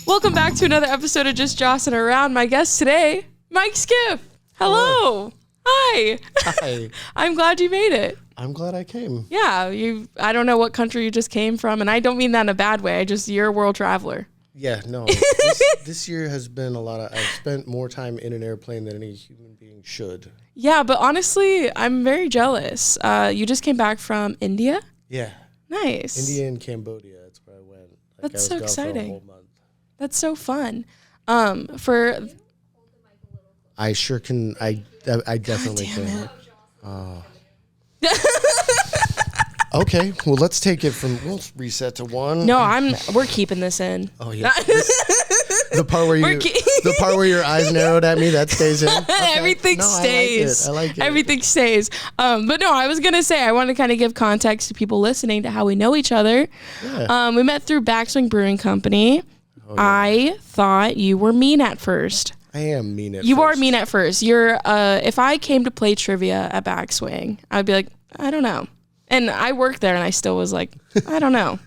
Welcome back to another episode of Just Jossin Around. My guest today, Mike Skiff. Hello. Hi. Hi. I'm glad you made it. I'm glad I came. Yeah, I don't know what country you just came from, and I don't mean that in a bad way. You're a world traveler. Yeah, no. This year has been I've spent more time in an airplane than any human being should. Yeah, but honestly, I'm very jealous. You just came back from India? Yeah. Nice. India and Cambodia, that's where I went. That's so exciting. For a whole month. That's so fun. I sure can. I definitely can. Okay, well, let's take it we'll reset to one. No, we're keeping this in. Oh yeah. The part where your eyes narrowed at me, that stays in. Okay. Everything stays. I like it. Everything stays. But no, I was gonna say I want to kind of give context to people listening to how we know each other. Yeah. We met through Backswing Brewing Company. Oh, yeah. I thought you were mean at first. I am mean at first. You are mean at first. You're if I came to play trivia at Backswing, I'd be like, I don't know. And I worked there and I still was like, I don't know.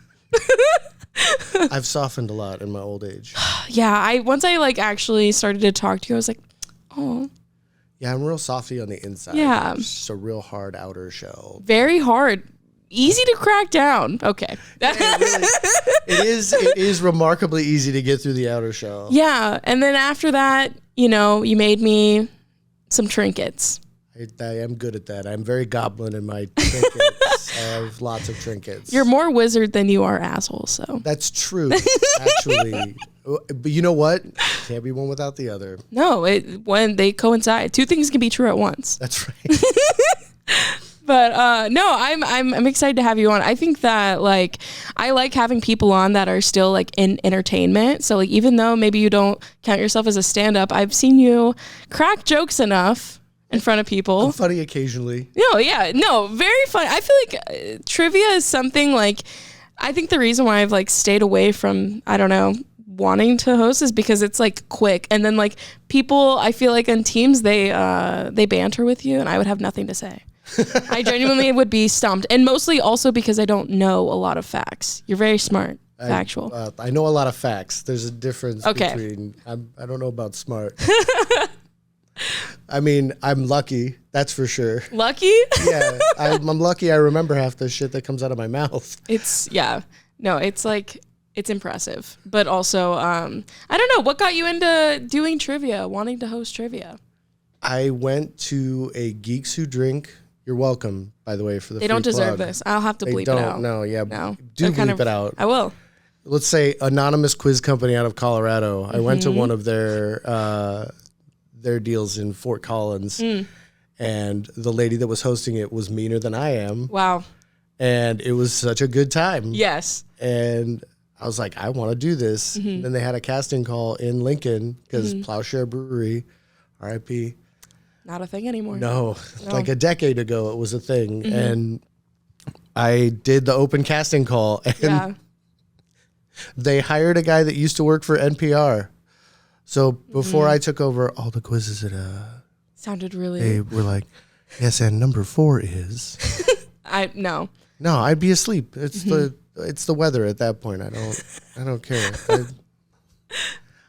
I've softened a lot in my old age. Yeah, once I actually started to talk to you, I was like, oh. Yeah, I'm real softy on the inside. Yeah. It's just a real hard outer shell. Very hard. Easy to crack down. Okay. It is remarkably easy to get through the outer shell. Yeah. And then after that, you made me some trinkets. I am good at that. I'm very goblin in my trinkets. I have lots of trinkets. You're more wizard than you are asshole, so. That's true, actually. But you know what? Can't be one without the other. No, when they coincide. Two things can be true at once. That's right. But no, I'm excited to have you on. I think that I like having people on that are still in entertainment. So even though maybe you don't count yourself as a stand-up, I've seen you crack jokes enough in front of people. I'm funny occasionally. No, yeah, no, very fun. I feel like trivia is something I think the reason why I've stayed away from, I don't know, wanting to host is because it's quick, and then people, I feel like on teams they banter with you, and I would have nothing to say. I genuinely would be stumped, and mostly also because I don't know a lot of facts. You're very smart, factual. I know a lot of facts. There's a difference between. I don't know about smart. I mean, I'm lucky. That's for sure. Lucky? Yeah, I'm lucky. I remember half the shit that comes out of my mouth. It's impressive, but also I don't know what got you into doing trivia, wanting to host trivia. I went to a Geeks Who Drink. You're welcome, by the way, for the. They don't deserve this. I'll have to bleep it out. No, yeah, no. Do bleep it out. I will. Let's say anonymous quiz company out of Colorado. I went to one of their deals in Fort Collins, and the lady that was hosting it was meaner than I am. Wow. And it was such a good time. Yes. And I was like, I want to do this. Then they had a casting call in Lincoln because Plowshare Brewery, RIP. Not a thing anymore. No, like a decade ago it was a thing. And I did the open casting call, and they hired a guy that used to work for NPR. So before I took over all the quizzes at sounded really. They were like, yes, and number 4 is. No, I'd be asleep. It's the weather at that point. I don't care.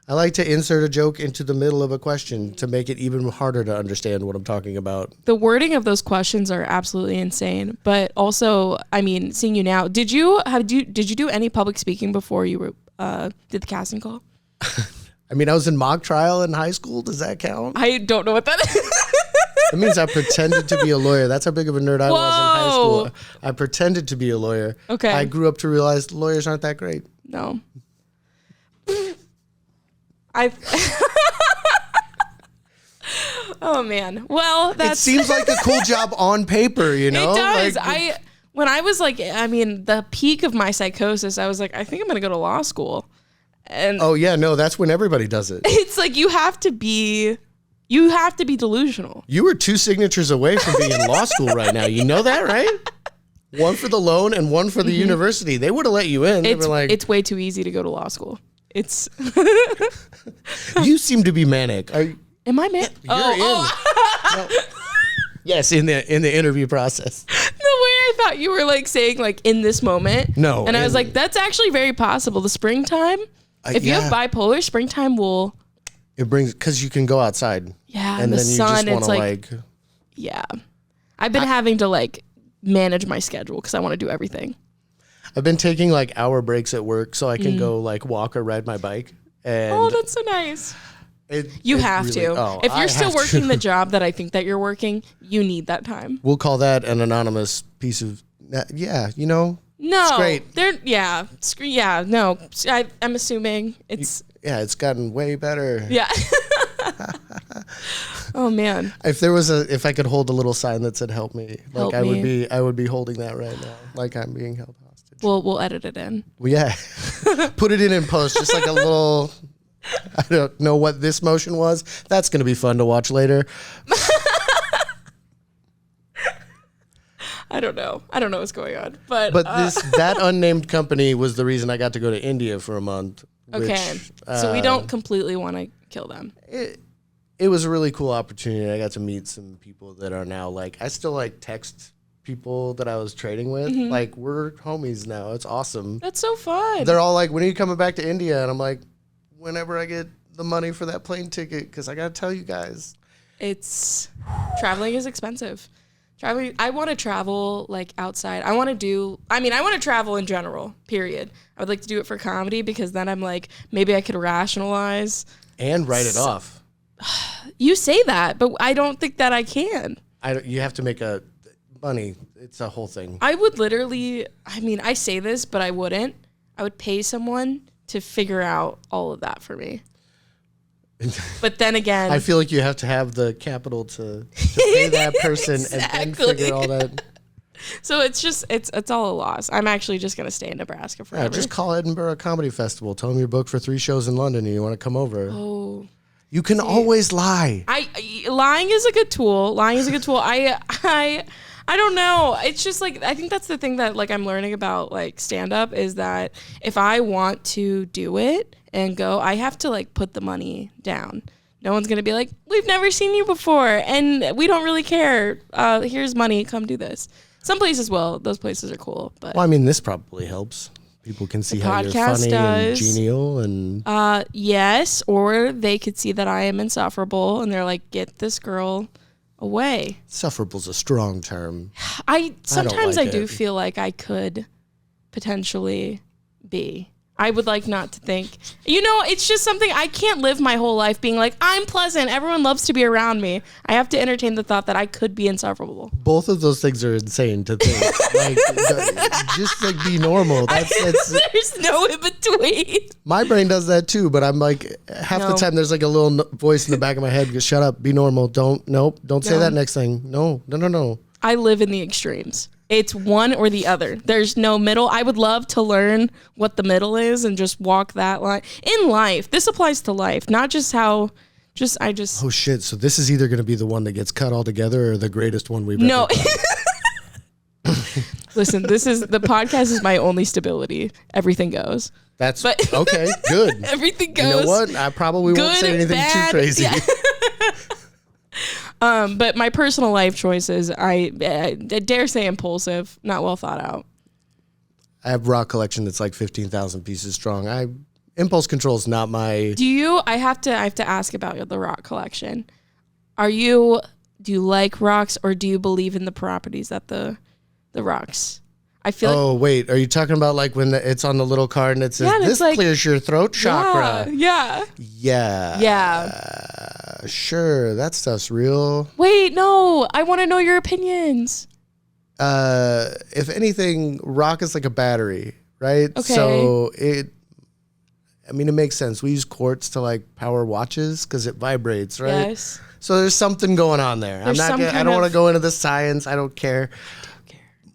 I like to insert a joke into the middle of a question to make it even harder to understand what I'm talking about. The wording of those questions are absolutely insane. But also, I mean, seeing you now, did you do any public speaking before you were did the casting call? I mean, I was in mock trial in high school. Does that count? I don't know what that is. It means I pretended to be a lawyer. That's how big of a nerd I was in high school. I pretended to be a lawyer. Okay. I grew up to realize lawyers aren't that great. No. Oh man. Well, it seems like a cool job on paper, you know? It does. When I was the peak of my psychosis, I was like, I think I'm going to go to law school. And oh yeah, no, that's when everybody does it. It's like you have to be delusional. You were 2 signatures away from being in law school right now. You know that, right? One for the loan and one for the university. They would have let you in. They were like, it's way too easy to go to law school. It's. You seem to be manic. Am I manic? You're in. No. Yes, in the interview process. The way I thought you were like saying like in this moment. No. And I was like, that's actually very possible. The springtime, if you have bipolar, springtime will. It brings, because you can go outside. Yeah, and the sun, it's like, yeah. I've been having to like manage my schedule because I want to do everything. I've been taking like hour breaks at work so I can go like walk or ride my bike. And oh, that's so nice. You have to. Oh, if you're still working the job that I think that you're working, you need that time. We'll call that an anonymous piece of, yeah, you know. No, it's great. No, I'm assuming it's. Yeah, it's gotten way better. Yeah. Oh man. If I could hold a little sign that said "Help me," like I would be holding that right now, like I'm being held hostage. We'll edit it in. Well, yeah, put it in post, just like a little. I don't know what this motion was. That's gonna be fun to watch later. I don't know what's going on, but that unnamed company was the reason I got to go to India for a month. Okay, so we don't completely want to kill them. It was a really cool opportunity. I got to meet some people that are now like, I still like text people that I was trading with. Mm-hmm. Like, we're homies now. It's awesome. That's so fun. They're all like, when are you coming back to India? And I'm like, whenever I get the money for that plane ticket, because I got to tell you guys. Traveling is expensive. I want to travel like outside. I want to travel in general, period. I would like to do it for comedy because then I'm like, maybe I could rationalize. And write it off. You say that, but I don't think that I can. You have to make money. It's a whole thing. I would literally, I say this, but I wouldn't. I would pay someone to figure out all of that for me. But then again, I feel like you have to have the capital to pay that person exactly. And then figure all that. So it's all a loss. I'm actually just gonna stay in Nebraska forever. Yeah, just call Edinburgh Comedy Festival. Tell them you're booked for 3 shows in London and you want to come over. Oh, you can always lie. Lying is a good tool. I don't know. It's just like, I think that's the thing that like I'm learning about like stand up is that if I want to do it and go, I have to like put the money down. No one's going to be like, we've never seen you before and we don't really care. Here's money. Come do this. Some places will. Those places are cool. But well, this probably helps. People can see how you're funny and genial and yes, or they could see that I am insufferable and they're like, get this girl away. Insufferable's a strong term. Sometimes I do feel like I could potentially be. I would like not to think. It's just something I can't live my whole life being like, I'm pleasant. Everyone loves to be around me. I have to entertain the thought that I could be insufferable. Both of those things are insane to think. Like, just like be normal. There's no in between. My brain does that too, but I'm like, half the time there's like a little voice in the back of my head goes, shut up, be normal. Don't say that next thing. No. I live in the extremes. It's one or the other. There's no middle. I would love to learn what the middle is and just walk that line. In life, this applies to life, not just how, Oh shit, so this is either going to be the one that gets cut altogether or the greatest one we've ever done. Listen, the podcast is my only stability. Everything goes. Okay, good. Everything goes. You know what? I probably won't say anything too crazy. Yeah. But my personal life choices, I dare say impulsive, not well thought out. I have rock collection that's like 15,000 pieces strong. Impulse control is not my. I have to ask about the rock collection. Do you like rocks or do you believe in the properties that the rocks? I feel. Oh wait, are you talking about like when it's on the little card and it says this clears your throat chakra? Yeah. Sure, that stuff's real. Wait, no, I want to know your opinions. If anything, rock is like a battery, right? Okay. So it makes sense. We use quartz to like power watches because it vibrates, right? Yes. So there's something going on there. I don't want to go into the science. I don't care.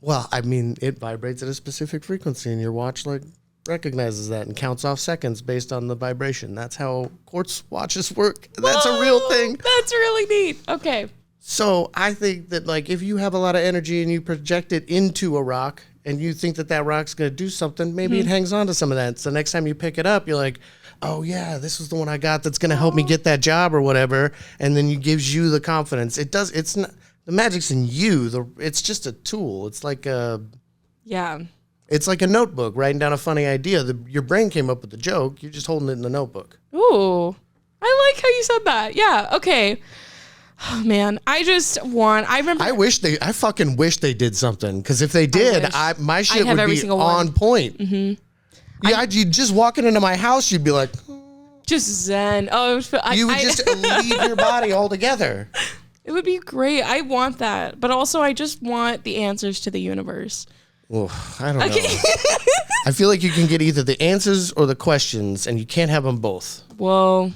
Well, it vibrates at a specific frequency, and your watch like recognizes that and counts off seconds based on the vibration. That's how quartz watches work. That's a real thing. That's really neat. Okay. So I think that like if you have a lot of energy and you project it into a rock and you think that rock's going to do something, maybe it hangs on to some of that. So next time you pick it up, you're like, oh yeah, this was the one I got that's going to help me get that job or whatever. And then it gives you the confidence. It's not, The magic's in you. It's just a tool. It's like a It's like a notebook, writing down a funny idea. Your brain came up with the joke. You're just holding it in the notebook. Ooh, I like how you said that. Yeah. Okay. Oh, man, I remember. I fucking wish they did something, because if they did, my shit would be on point. Mm-hmm. Yeah, you'd just walking into my house, you'd be like, just zen. Oh, you would just leave your body altogether. It would be great. I want that, but also I just want the answers to the universe. Well, I don't know. I feel like you can get either the answers or the questions, and you can't have them both. Well,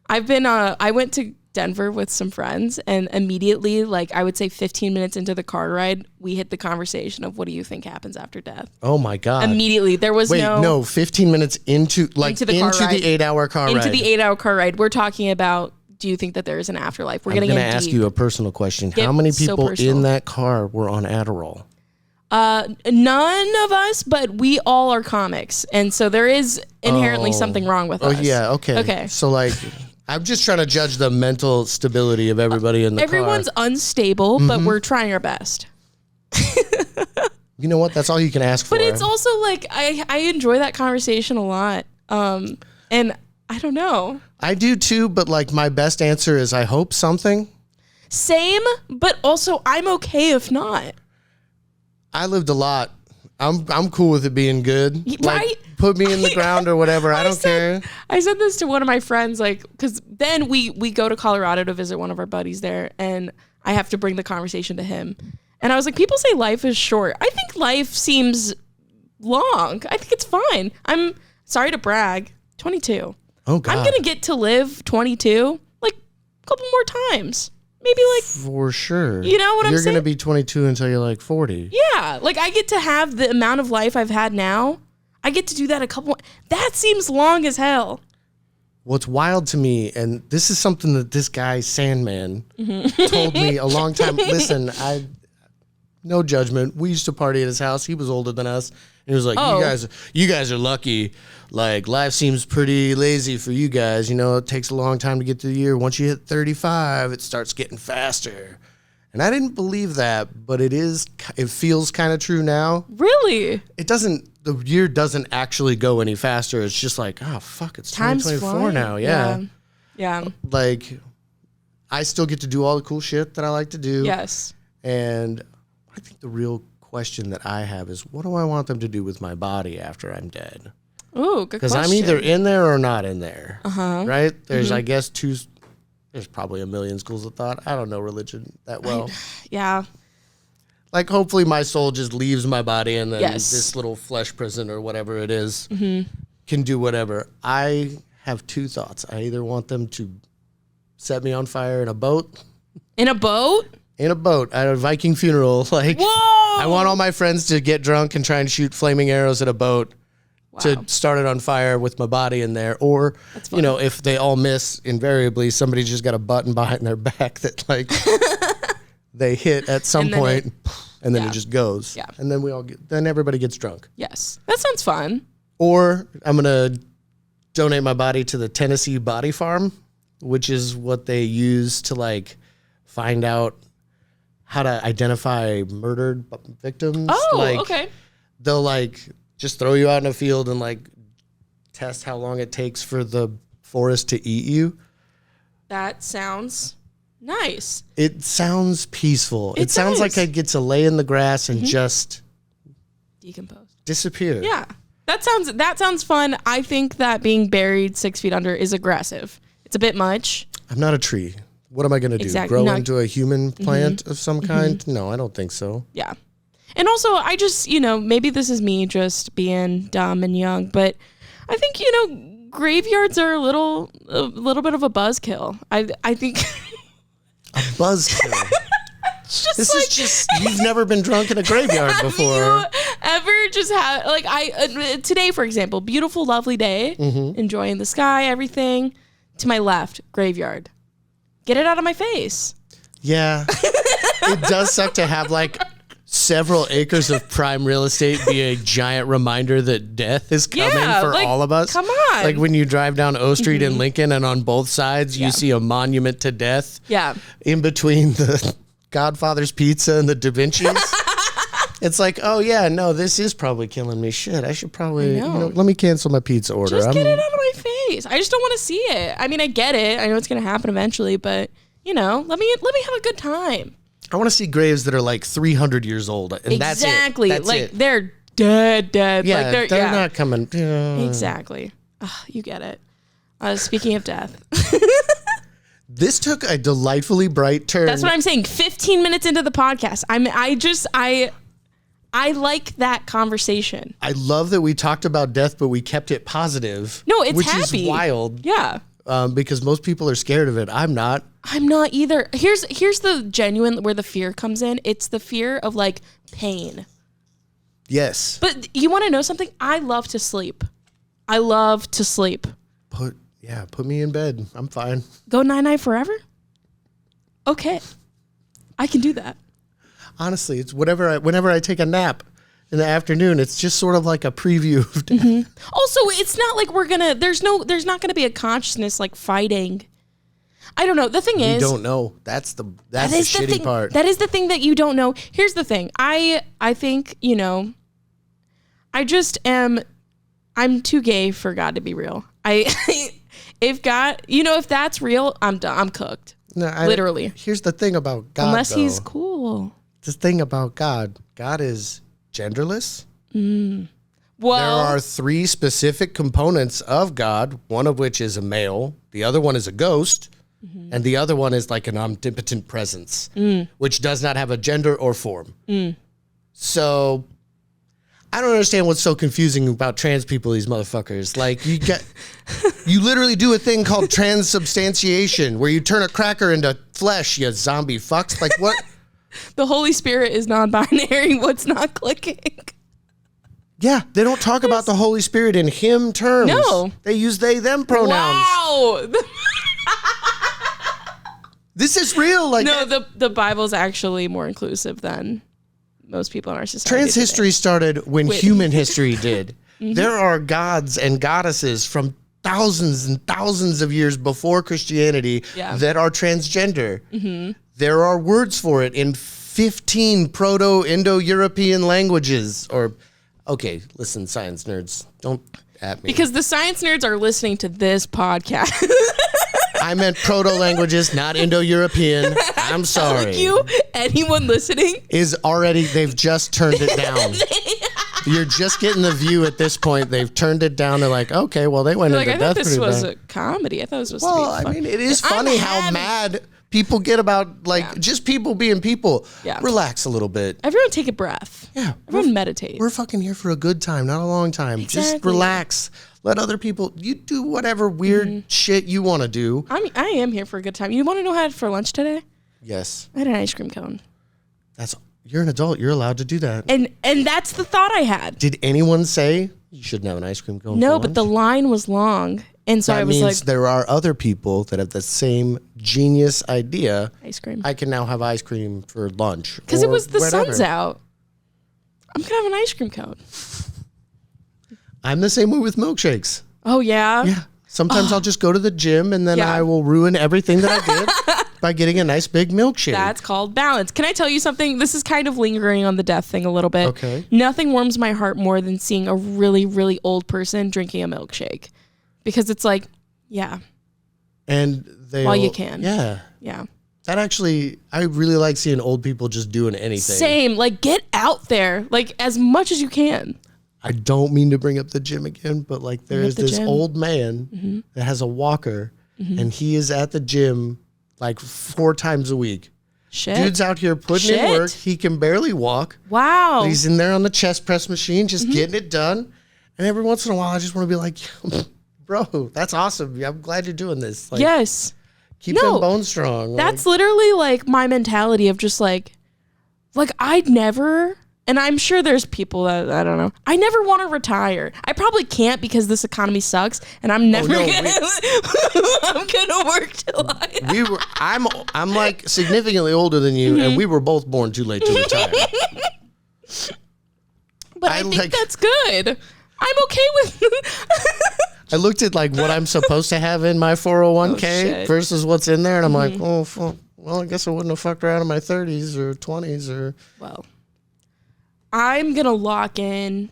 I went to Denver with some friends, and immediately, like I would say 15 minutes into the car ride, we hit the conversation of what do you think happens after death? Oh my God. Immediately. There was 15 minutes into the 8-hour car ride. Into the 8-hour car ride. We're talking about, do you think that there is an afterlife? We're going to ask you a personal question. How many people in that car were on Adderall? None of us, but we all are comics. And so there is inherently something wrong with us. Oh yeah. Okay. So like, I'm just trying to judge the mental stability of everybody in the car. Everyone's unstable, but we're trying our best. You know what? That's all you can ask for. But it's also like, I enjoy that conversation a lot. And I don't know. I do too, but like my best answer is I hope something. Same, but also I'm okay if not. I lived a lot. I'm cool with it being good. Like, right? Put me in the ground or whatever. I don't care. I said this to one of my friends, like, because then we go to Colorado to visit one of our buddies there, and I have to bring the conversation to him. And I was like, people say life is short. I think life seems long. I think it's fine. I'm sorry to brag. 22. Oh, God. I'm going to get to live 22 like a couple more times. Maybe like... For sure. You know what I'm saying? You're going to be 22 until you're like 40. Yeah. Like I get to have the amount of life I've had now. I get to do that that seems long as hell. What's wild to me, and this is something that this guy, Sandman, told me a long time. Listen, no judgment. We used to party at his house. He was older than us. And he was like, you guys are lucky. Like, life seems pretty lazy for you guys. You know, it takes a long time to get through the year. Once you hit 35, it starts getting faster. And I didn't believe that, but it feels kind of true now. Really? The year doesn't actually go any faster. It's just like, oh, fuck, it's 2024 now. Yeah. Like, I still get to do all the cool shit that I like to do. Yes. And I think the real question that I have is, what do I want them to do with my body after I'm dead? Oh, good question. Because I'm either in there or not in there. Right? There's, I guess, there's probably a million schools of thought. I don't know religion that well. Yeah. Like, hopefully my soul just leaves my body, and then this little flesh prison or whatever it is can do whatever. I have two thoughts. I either want them to set me on fire in a boat. In a boat? In a boat at a Viking funeral. Like, whoa! I want all my friends to get drunk and try and shoot flaming arrows at a boat to start it on fire with my body in there. Or, you know, if they all miss, invariably, somebody's just got a button behind their back that, like, they hit at some point, and then it just goes. Yeah. And then then everybody gets drunk. Yes. That sounds fun. Or I'm going to donate my body to the Tennessee Body Farm, which is what they use to, like, find out how to identify murdered victims. Oh, like, okay. They'll, like, just throw you out in a field and, like, test how long it takes for the forest to eat you. That sounds nice. It sounds peaceful. It sounds like I get to lay in the grass and just disappear. Yeah. That sounds fun. I think that being buried 6 feet under is aggressive. It's a bit much. I'm not a tree. What am I going to do? Grow into a human plant of some kind? No, I don't think so. Yeah. And also, I just, maybe this is me just being dumb and young, but I think, graveyards are a little bit of a buzzkill. I think... A buzzkill? Is just, you've never been drunk in a graveyard before. Have you ever just had, today, for example, beautiful, lovely day, enjoying the sky, everything. To my left, graveyard. Get it out of my face. Yeah. It does suck to have, like, several acres of prime real estate be a giant reminder that death is coming for all of us. Come on. Like when you drive down O Street in Lincoln and on both sides you see a monument to death. Yeah. In between the Godfather's Pizza and the Da Vinci's. It's like, oh yeah, no, this is probably killing me. Shit, I should probably, let me cancel my pizza order. Just get it out of my face. I just don't want to see it. I mean, I get it. I know it's going to happen eventually, but let me have a good time. I want to see graves that are like 300 years old, and exactly. That's like it. They're dead. Yeah, like they're not coming. Exactly. You get it. Speaking of death. This took a delightfully bright turn. That's what I'm saying. 15 minutes into the podcast. I like that conversation. I love that we talked about death, but we kept it positive. No, it's which happy. Is wild. Yeah. Because most people are scared of it. I'm not. I'm not either. Here's the genuine where the fear comes in. It's the fear of like pain. Yes. But you want to know something? I love to sleep. I love to sleep. Put me in bed. I'm fine. Go night-night forever? Okay. I can do that. Honestly, it's whenever I take a nap in the afternoon, it's just sort of like a preview of death. Mm-hmm. Also, it's not like there's not gonna be a consciousness like fighting. I don't know. The thing is, you don't know. That's the shitty part. That is the thing that you don't know. Here's the thing. I think, I just am, I'm too gay for God to be real. If God, if that's real, I'm done. I'm cooked. No, literally. Here's the thing about God. Unless he's cool. The thing about God is genderless. Well, there are 3 specific components of God, one of which is a male, the other one is a ghost, and the other one is like an omnipotent presence, which does not have a gender or form. So I don't understand what's so confusing about trans people, these motherfuckers. Like, you literally do a thing called transubstantiation, where you turn a cracker into flesh, you zombie fucks. Like, what? The Holy Spirit is non-binary. What's not clicking? Yeah, they don't talk about the Holy Spirit in him terms. No. They use they, them pronouns. Wow. This is real. Like, no, the Bible's actually more inclusive than most people in our society. Trans history started when human history did. There are gods and goddesses from thousands and thousands of years before Christianity that are transgender. There are words for it in 15 Proto-Indo-European languages. Okay, listen, science nerds, don't at me. Because the science nerds are listening to this podcast. I meant proto-languages, not Indo-European. I'm sorry. Anyone listening? They've just turned it down. You're just getting the view at this point. They've turned it down. They're like, okay, well, they went into death pretty bad. I thought this was a comedy. I thought it was supposed to be fun. Well, I mean, it is funny how mad people get about, just people being people. Yeah. Relax a little bit. Everyone take a breath. Yeah. Everyone meditate. We're fucking here for a good time, not a long time. Exactly. Just relax. Let other people, you do whatever weird shit you want to do. I am here for a good time. You want to know what I had for lunch today? Yes. I had an ice cream cone. You're an adult. You're allowed to do that. And that's the thought I had. Did anyone say you shouldn't have an ice cream cone? No, but the line was long. And so I was like, there are other people that have the same genius idea. Ice cream. I can now have ice cream for lunch. Because it was the sun's out. I'm going to have an ice cream cone. I'm the same way with milkshakes. Oh, yeah? Yeah. Sometimes I'll just go to the gym and then I will ruin everything that I did by getting a nice big milkshake. That's called balance. Can I tell you something? This is kind of lingering on the death thing a little bit. Okay. Nothing warms my heart more than seeing a really, really old person drinking a milkshake. Because it's like, yeah. And while you can. Yeah. Yeah. That actually, I really like seeing old people just doing anything. Same. Like, get out there. Like, as much as you can. I don't mean to bring up the gym again, but like there is this old man that has a walker and he is at the gym like 4 times a week. Shit. Dude's out here putting in work. He can barely walk. Wow. But he's in there on the chest press machine just getting it done. And every once in a while, I just want to be like, bro, that's awesome. I'm glad you're doing this. Like, yes. Keep them bones strong. That's literally like my mentality of just like I'd never... And I'm sure there's people that, I don't know. I never want to retire. I probably can't because this economy sucks, and I'm never I'm gonna work till I'm like significantly older than you, and we were both born too late to retire. But I think that's good. I'm okay with I looked at like what I'm supposed to have in my 401k versus what's in there, and I'm like, oh, fuck. well, I guess I wouldn't have fucked around in my 30s or 20s or. Well, I'm going to lock in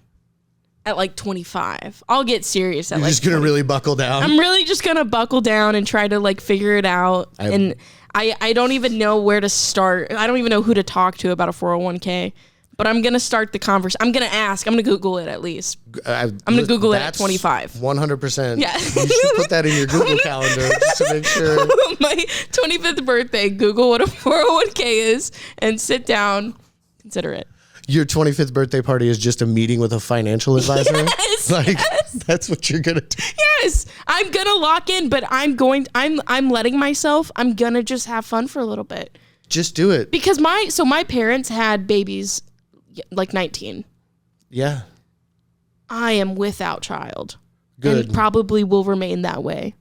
at like 25. I'll get serious at You're like just going to really buckle down? I'm really just going to buckle down and try to like figure it out. And I don't even know where to start. I don't even know who to talk to about a 401k. But I'm going to start the conversation. I'm going to ask. I'm going to Google it at least. I'm going to Google it at 25. 100%. Yeah. You should put that in your Google calendar just to make sure. My 25th birthday, Google what a 401k is and sit down, consider it. Your 25th birthday party is just a meeting with a financial advisor? Yes, yes. That's what you're going to do. Yes. I'm going to lock in, but I'm letting myself, I'm going to just have fun for a little bit. Just do it. Because my parents had babies like 19. Yeah. I am without child. Good. And probably will remain that way.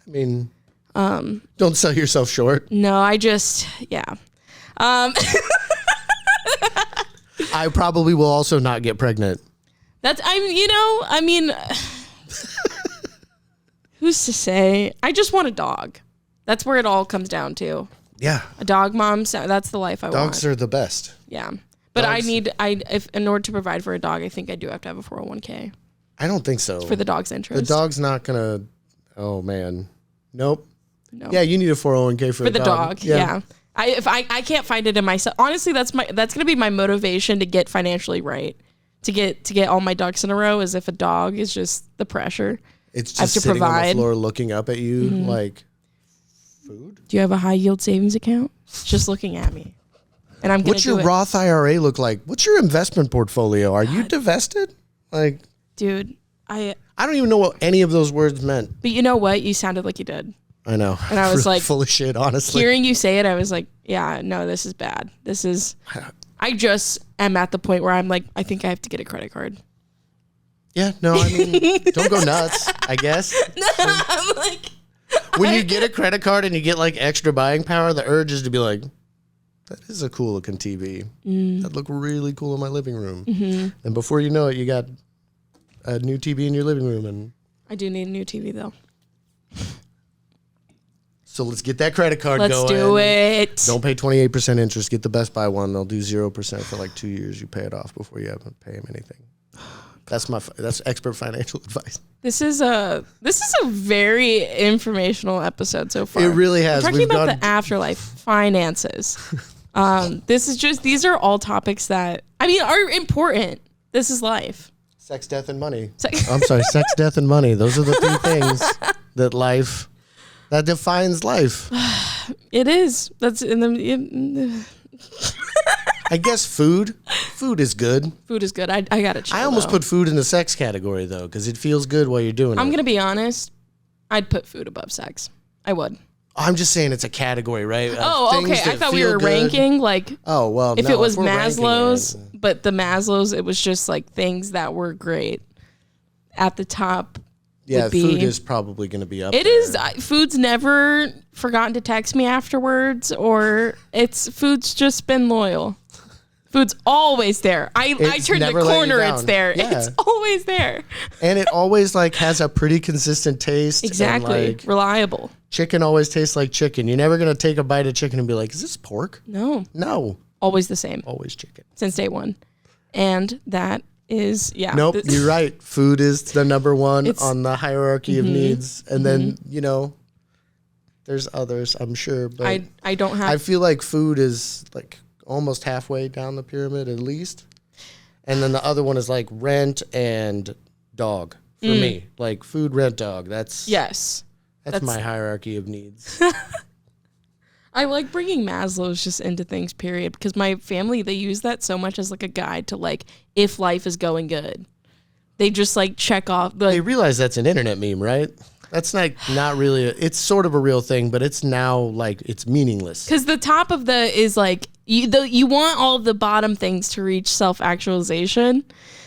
I mean, don't sell yourself short. No, yeah. I probably will also not get pregnant. Who's to say? I just want a dog. That's where it all comes down to. Yeah. A dog mom, so that's the life I want. Dogs are the best. Yeah. But if in order to provide for a dog, I think I do have to have a 401k. I don't think so. It's for the dog's interest. The dog's not going to, oh man. Nope. No. Yeah, you need a 401k for the dog. Yeah. I can't find it in myself. Honestly, that's going to be my motivation to get financially right. To get all my ducks in a row is if a dog is just the pressure. It's just sitting on the floor looking up at you like, food? Do you have a high yield savings account? It's just looking at me. And I'm going to What's your Roth IRA look like? What's your investment portfolio? Are you divested? Like, dude, I don't even know what any of those words meant. But you know what? You sounded like you did. I know. And I was really like, full of shit, honestly. Hearing you say it, I was like, yeah, no, this is bad. I just am at the point where I'm like, I think I have to get a credit card. Yeah, no, I mean, don't go nuts, I guess. No, I'm like. When you get a credit card and you get like extra buying power, the urge is to be like, that is a cool looking TV. That'd look really cool in my living room. And before you know it, you got a new TV in your living room. And I do need a new TV though. So let's get that credit card going. Let's do it. Don't pay 28% interest. Get the Best Buy one. They'll do 0% for like 2 years. You pay it off before you have to pay them anything. That's expert financial advice. This is a very informational episode so far. It really has. We're talking about the afterlife, finances. These are all topics that are important. This is life. Sex, death, and money. I'm sorry, sex, death, and money. Those are the three things that defines life. It is. That's in the. I guess food. Food is good. Food is good. I got it. I almost put food in the sex category though, because it feels good while you're doing it. I'm gonna be honest. I'd put food above sex. I would. I'm just saying it's a category, right? Oh, okay. I thought we were ranking like. Oh well. If it was Maslow's, but the Maslow's, it was just like things that were great. At the top. Yeah, food is probably going to be up. It is. Food's never forgotten to text me afterwards, or food's just been loyal. Food's always there. I turn the corner, it's there. Yeah. It's always there. And it always like has a pretty consistent taste. Exactly. And, like, reliable. Chicken always tastes like chicken. You're never going to take a bite of chicken and be like, is this pork? No. No. Always the same. Always chicken. Since day one. And that is, yeah. Nope, you're right. Food is the number one on the hierarchy of needs. And then, there's others, I'm sure. But I don't have. I feel like food is like almost halfway down the pyramid at least. And then the other one is like rent and dog for me. Like food, rent, dog. That's my hierarchy of needs. I like bringing Maslow's just into things, period, because my family, they use that so much as like a guide to like if life is going good. They just like check off. They realize that's an internet meme, right? That's like not really. It's sort of a real thing, but it's now like it's meaningless. Because the top of is like you want all of the bottom things to reach self-actualization.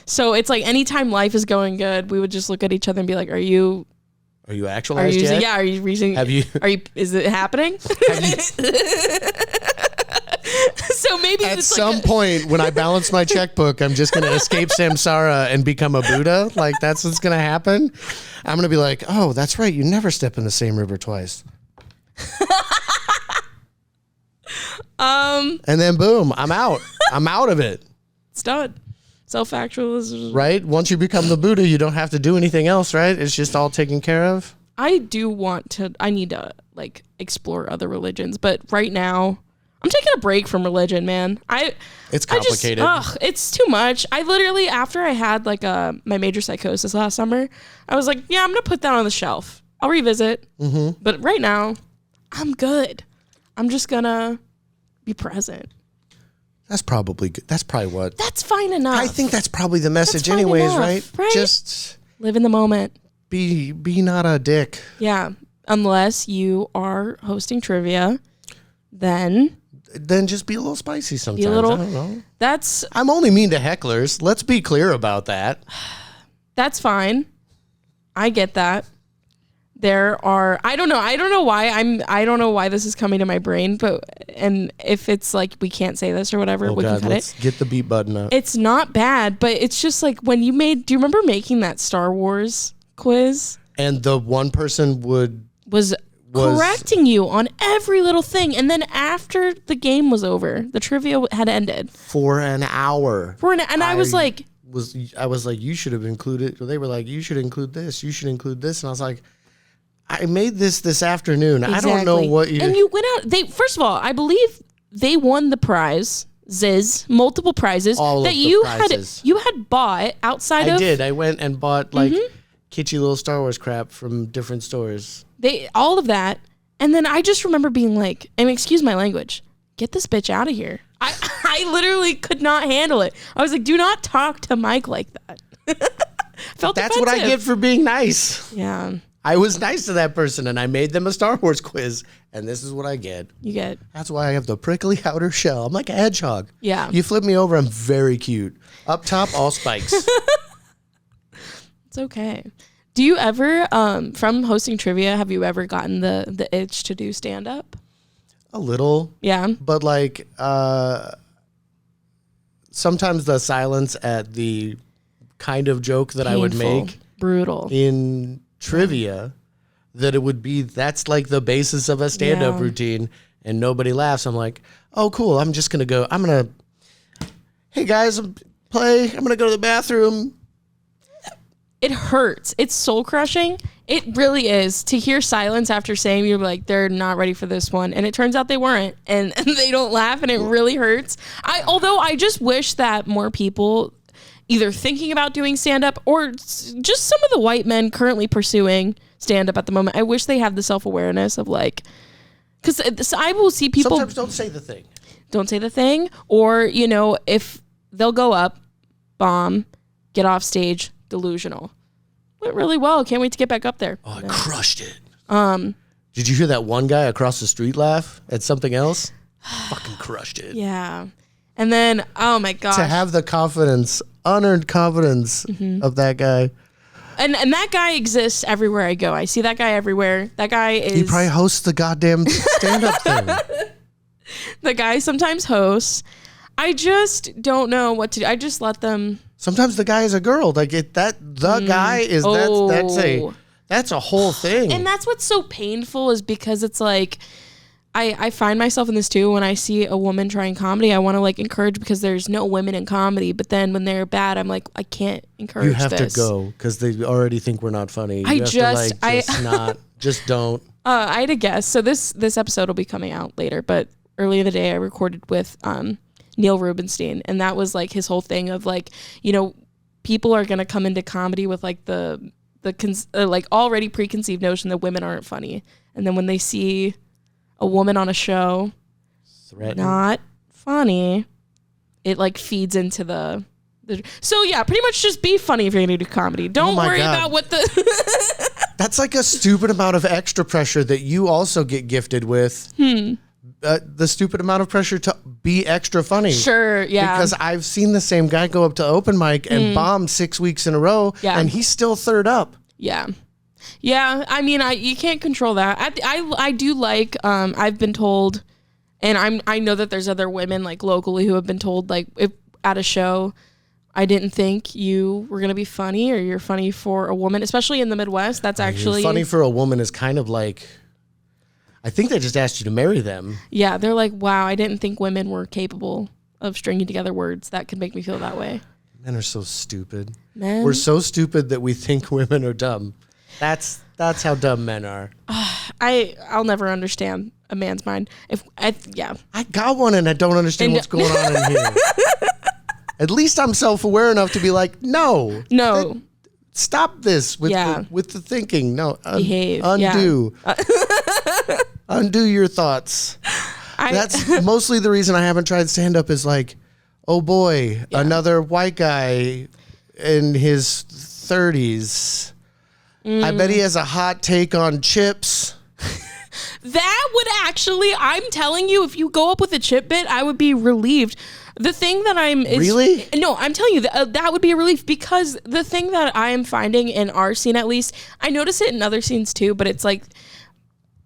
So it's like anytime life is going good, we would just look at each other and be like, Are you actualized yet? Yeah, are you reaching? Is it happening? So maybe at some point when I balance my checkbook, I'm just going to escape samsara and become a Buddha. Like that's what's going to happen. I'm going to be like, oh, that's right. You never step in the same river twice. And then boom, I'm out. I'm out of it. It's done. Self-actualization. Right? Once you become the Buddha, you don't have to do anything else, right? It's just all taken care of. I need to like explore other religions, but right now I'm taking a break from religion, man. It's complicated. It's too much. I literally, after I had like my major psychosis last summer, I was like, yeah, I'm going to put that on the shelf. I'll revisit. Mm-hmm. But right now, I'm good. I'm just going to be present. That's probably good. That's probably what. That's fine enough. I think that's probably the message anyways, enough, right? Just live in the moment. Be not a dick. Yeah. Unless you are hosting trivia, then just be a little spicy sometimes. I don't know. I'm only mean to hecklers. Let's be clear about that. That's fine. I get that. I don't know why this is coming to my brain, and if it's like we can't say this or whatever, we can cut let's get the beat button up. It's not bad, but it's just like when do you remember making that Star Wars quiz? And the one person was correcting you on every little thing, and then after the game was over, the trivia had ended for an hour. And I was like, you should have included. They were like, you should include this. You should include this, and I was like, I made this afternoon. Exactly. I don't know what you. And you went out. First of all, I believe they won the prize. Multiple prizes that you had bought outside of. I did. I went and bought like kitschy little Star Wars crap from different stores. All of that, and then I just remember being like, and excuse my language, get this bitch out of here. I literally could not handle it. I was like, do not talk to Mike like that. Felt That's defensive. what I get for being nice. Yeah. I was nice to that person, and I made them a Star Wars quiz, and this is what I get. You get. That's why I have the prickly outer shell. I'm like a hedgehog. Yeah. You flip me over, I'm very cute. Up top, all spikes. It's okay. Do you ever, from hosting trivia, have you ever gotten the itch to do stand-up? A little. Yeah. But like, sometimes the silence at the kind of joke that Painful. I would make. Brutal. In trivia, that it would be, that's like the basis of a stand-up routine, and nobody laughs. I'm like, oh, cool. I'm just going to hey guys, I'm going to go to the bathroom. It hurts. It's soul crushing. It really is to hear silence after saying you're like, they're not ready for this one. And it turns out they weren't, and they don't laugh, and it really hurts. Although I just wish that more people either thinking about doing stand-up or just some of the white men currently pursuing stand-up at the moment, I wish they have the self-awareness of like, because I will see people sometimes don't say the thing. Don't say the thing. Or, if they'll go up, bomb, get off stage, delusional. Went really well. Can't wait to get back up there. Oh, I crushed it. Did you hear that one guy across the street laugh at something else? Fucking crushed it. Yeah. And then, oh my gosh. To have the confidence, unearned confidence of that guy. And that guy exists everywhere I go. I see that guy everywhere. That guy is... He probably hosts the goddamn stand-up thing. The guy sometimes hosts. I just don't know what to do. I just let them... Sometimes the guy is a girl. Like guy is that's a whole thing. And that's what's so painful is because it's like I find myself in this too when I see a woman trying comedy. I want to like encourage because there's no women in comedy. But then when they're bad, I'm like, I can't encourage. You have to go because they already think we're not funny. Just don't. I had a guess. So this episode will be coming out later, but earlier in the day I recorded with Neil Rubenstein, and that was like his whole thing of like, people are gonna come into comedy with like the like already preconceived notion that women aren't funny, and then when they see a woman on a show not funny, it like feeds into the so yeah, pretty much just be funny if you're gonna do comedy. Don't worry about what the that's like a stupid amount of extra pressure that you also get gifted with. The stupid amount of pressure to be extra funny. Sure, yeah. Because I've seen the same guy go up to open mic and bomb 6 weeks in a row, and he's still third up. Yeah. Yeah, I mean, you can't control that. I do like, I've been told, and I know that there's other women like locally who have been told like if at a show, I didn't think you were going to be funny or you're funny for a woman, especially in the Midwest. That's actually... Funny for a woman is kind of like... I think they just asked you to marry them. Yeah, they're like, wow, I didn't think women were capable of stringing together words that could make me feel that way. Men are so stupid. Men? We're so stupid that we think women are dumb. That's how dumb men are. I'll never understand a man's mind. I got one and I don't understand what's going on in here. At least I'm self-aware enough to be like, no. Stop this with the thinking. No, behave. Undo. Yeah. Undo your thoughts. That's mostly the reason I haven't tried stand-up is like, oh boy, another white guy in his 30s. I bet he has a hot take on chips. That would actually, I'm telling you, if you go up with a chip bit, I would be relieved. The thing that really? No, I'm telling you that would be a relief, because the thing that I am finding in our scene, at least, I notice it in other scenes too, but it's like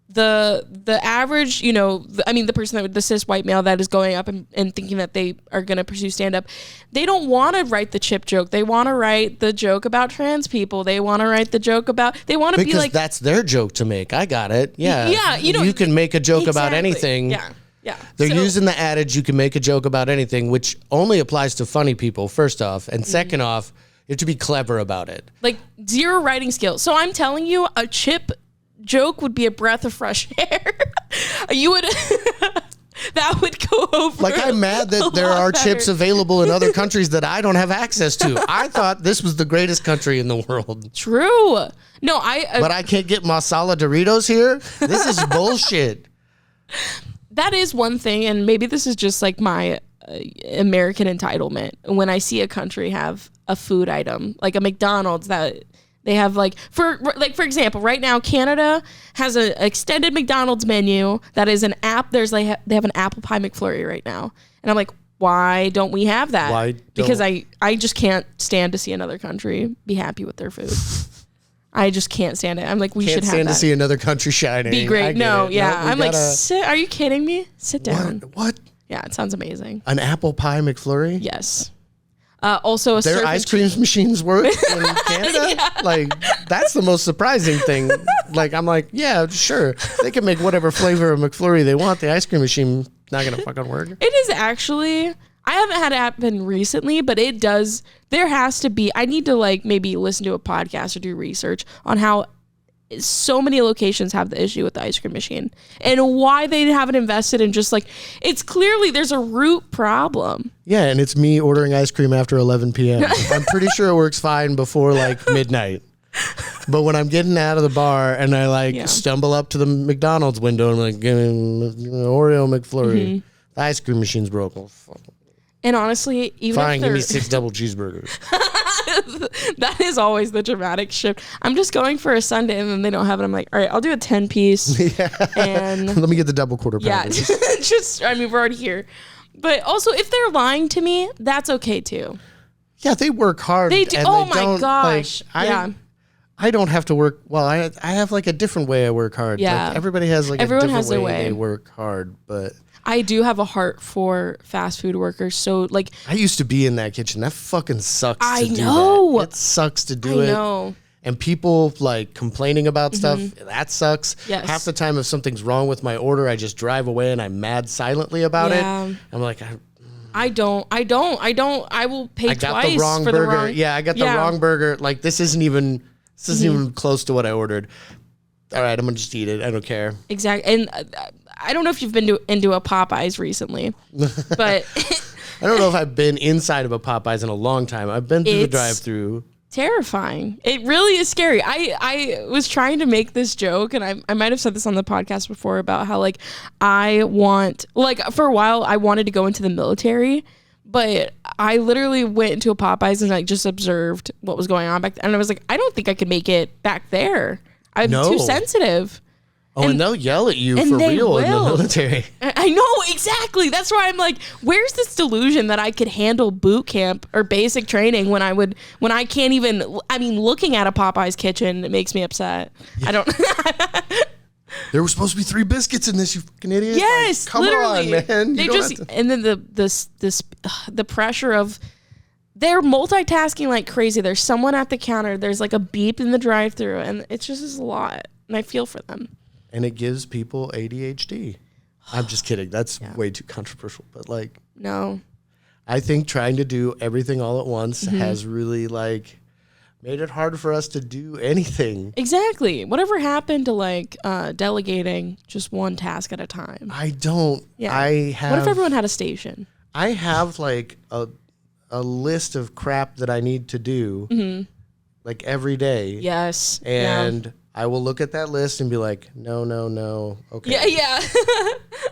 the average, the person the cis white male that is going up and thinking that they are going to pursue stand-up, they don't want to write the chip joke. They want to write the joke about trans people. They want to write the joke about, they want to be like, that's their joke to make. I got it. Yeah. Yeah. You can make a joke about anything. Yeah. Yeah. They're using the adage, you can make a joke about anything, which only applies to funny people, first off. And second off, you have to be clever about it. Like, zero writing skills. So I'm telling you, a chip joke would be a breath of fresh air. You would that would go over. Like, I'm mad that there are chips available in other countries that I don't have access to. I thought this was the greatest country in the world. True. No, but I can't get masala Doritos here? This is bullshit. That is one thing, and maybe this is just like my American entitlement. When I see a country have a food item, like a McDonald's that they have, for example, right now Canada has an extended McDonald's menu that is an app. They have an apple pie McFlurry right now, and I'm like, why don't we have that? Because I just can't stand to see another country be happy with their food. I just can't stand it. I'm like, we should have that. Can't stand to see another country shining. Be great. No, yeah. I'm like, are you kidding me? Sit down. What? Yeah, it sounds amazing. An apple pie McFlurry? Yes. Also, their ice cream machines work in Canada? Yeah. Like, that's the most surprising thing. Like, I'm like, yeah, sure. They can make whatever flavor of McFlurry they want. The ice cream machine not going to fucking work. It is actually... I haven't had it happen recently, but it does. There has to be. I need to maybe listen to a podcast or do research on how so many locations have the issue with the ice cream machine and why they haven't invested in just it's clearly there's a root problem. Yeah, and it's me ordering ice cream after 11 p.m. I'm pretty sure it works fine before midnight. But when I'm getting out of the bar and I stumble up to the McDonald's window and I'm like, give me an Oreo McFlurry, the ice cream machine's broken. And honestly, even fine, give me 6 double cheeseburgers. That is always the dramatic shift. I'm just going for a sundae and then they don't have it. I'm like, all right, I'll do a 10-piece. Yeah. And let me get the double quarter pounder. Yeah, we're already here. But also, if they're lying to me, that's okay too. Yeah, they work hard. They do. Oh my gosh. I don't have to work. Well, I have a different way I work hard. Yeah. Everybody has Everyone a has different way they work hard, but I do have a heart for fast food workers. So I used to be in that kitchen. That fucking sucks. I know. It sucks to do it. I know. And people complaining about stuff. That sucks. Yes. Half the time, if something's wrong with my order, I just drive away and I'm mad silently about it. I'm like, I will pay twice. I got the wrong burger. Yeah, I got the wrong burger. This isn't even close to what I ordered. All right, I'm gonna just eat it. I don't care. Exactly. And I don't know if you've been into a Popeyes recently, but I don't know if I've been inside of a Popeyes in a long time. I've been through the drive-through. Terrifying. It really is scary. I was trying to make this joke, and I might have said this on the podcast before about how I want for a while I wanted to go into the military, but I literally went into a Popeyes and just observed what was going on back then, and I was like, I don't think I could make it back there. I'm too sensitive. Oh, and they'll yell at you for real in the military. I know, exactly. That's why I'm like, where's this delusion that I could handle boot camp or basic training when I can't even, looking at a Popeyes kitchen, it makes me upset. Yeah. I don't. There were supposed to be 3 biscuits in this, you fucking idiot. Yes, come literally. On, man. And then the pressure of, they're multitasking like crazy. There's someone at the counter. There's a beep in the drive-thru, and it's just a lot. And I feel for them. and it gives people ADHD. I'm just kidding. That's way too controversial. But like, no, I think trying to do everything all at once has really like made it hard for us to do anything. Exactly. Whatever happened to like delegating just one task at a time? I don't. Yeah. What if everyone had a station? I have like a list of crap that I need to do like every day. Yes. And I will look at that list and be like, no. Okay. Yeah.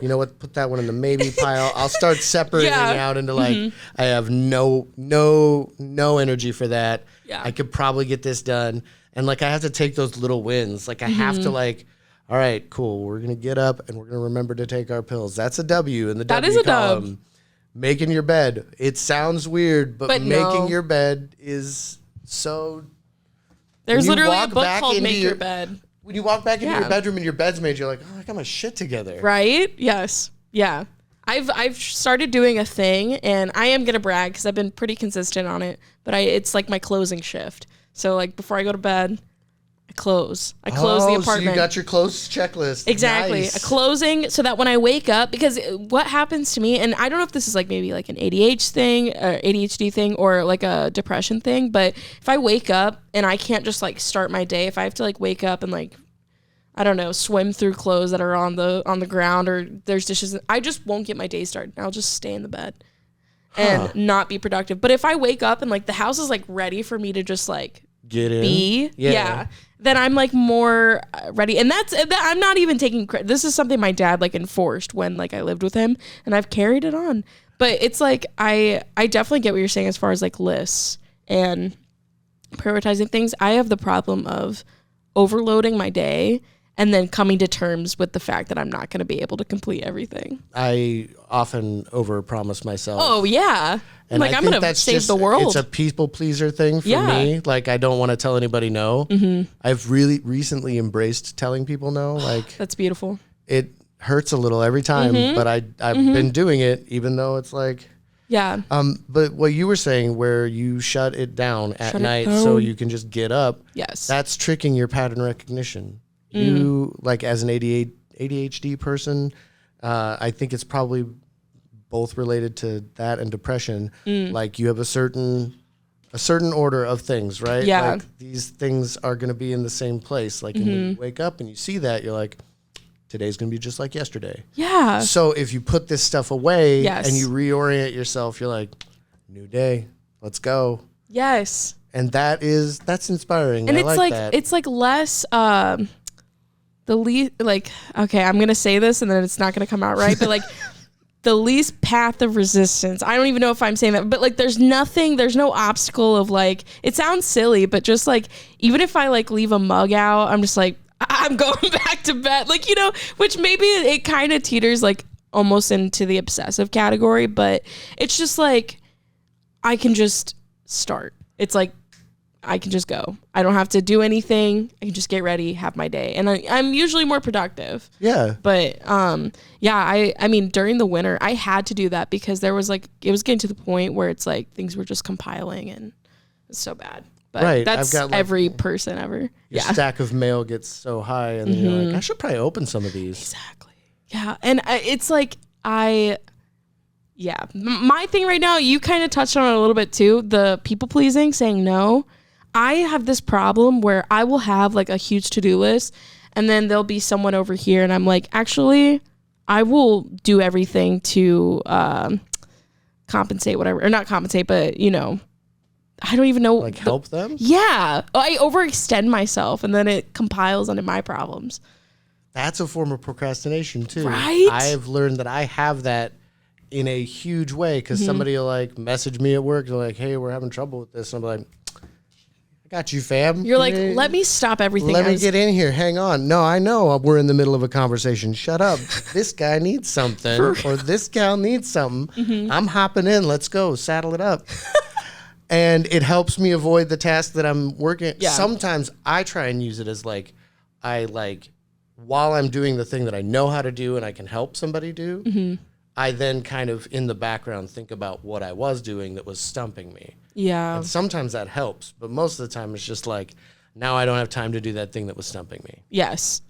You know what? Put that one in the maybe pile. I'll start separating out into like, I have no energy for that. Yeah. I could probably get this done. And like, I have to take those little wins. Like I have to like, all right, cool. We're going to get up and we're going to remember to take our pills. That's a W in the that W is a column. dub. Making your bed. It sounds weird, but making no. your bed is so... There's literally a book called Make Your Bed. When you walk back into your bedroom and your bed's made, you're like, oh, I got my shit together. Right? Yes. Yeah. I've started doing a thing, and I am going to brag because I've been pretty consistent on it, but it's like my closing shift. So like before I go to bed, I close the apartment. So you got your close checklist. Exactly. Nice. A closing so that when I wake up, because what happens to me, and I don't know if this is like maybe like an ADHD thing or like a depression thing, but if I wake up and I can't just like start my day, if I have to like wake up and like, I don't know, swim through clothes that are on the ground or there's dishes, I just won't get my day started. I'll just stay in the bed and not be productive. But if I wake up and like the house is like ready for me to just like get in, then I'm like more ready. And I'm not even taking credit. This is something my dad like enforced when like I lived with him, and I've carried it on. But it's like I definitely get what you're saying as far as like lists and prioritizing things. I have the problem of overloading my day and then coming to terms with the fact that I'm not going to be able to complete everything. I often overpromise myself. Oh yeah. And like, I I'm think going to save the world. It's a people pleaser thing for me. Like, I don't want to tell anybody no. I've really recently embraced telling people no. Like, that's beautiful. It hurts a little every time, but I've been doing it, even though it's like, but what you were saying, where you shut it down at night so you can just get up. Yes. That's tricking your pattern recognition. You, like, as an ADHD person, I think it's probably both related to that and depression. Like, you have a certain order of things, right? Yeah. Like, these things are going to be in the same place. Like, and when you wake up and you see that, you're like, today's going to be just like yesterday. Yeah. So if you put this stuff away Yes. and you reorient yourself, you're like, new day, let's go. Yes. And that's inspiring. And I it's like that. it's like less the least, like, okay, I'm gonna say this and then it's not gonna come out right, but like the least path of resistance. I don't even know if I'm saying that, but like there's no obstacle of like, it sounds silly, but just like, even if I like leave a mug out, I'm just like, I'm going back to bed, like, you know, which maybe it kind of teeters like almost into the obsessive category, but it's just like, I can just start. It's like, I can just go. I don't have to do anything. I can just get ready, have my day. And I'm usually more productive. Yeah. But I mean, during the winter, I had to do that because there was like, it was getting to the point where it's like things were just compiling and it's so bad. But that's I've got, like, every person ever. Your stack of mail gets so high and then you're like, I should probably open some of these. Exactly. Yeah. And it's like, my thing right now, you kind of touched on it a little bit too, the people pleasing, saying no. I have this problem where I will have like a huge to-do list and then there'll be someone over here and I'm like, actually, I will do everything to compensate, whatever, or not compensate, but you know, I don't even know. Like help them? Yeah. I overextend myself and then it compiles onto my problems. That's a form of procrastination too. Right? I've learned that I have that in a huge way because somebody will like message me at work. They're like, hey, we're having trouble with this. And I'm like, I got you, fam. You're like, let me stop everything. Let me get in here. Hang on. No, I know we're in the middle of a conversation. Shut up. This guy needs something or this gal needs something. I'm hopping in. Let's go. Saddle it up. And it helps me avoid the task that I'm working. Yeah. Sometimes I try and use it as like, while I'm doing the thing that I know how to do and I can help somebody do, I then kind of in the background think about what I was doing that was stumping me. Yeah. And sometimes that helps, but most of the time it's just like, now I don't have time to do that thing that was stumping me. Yes.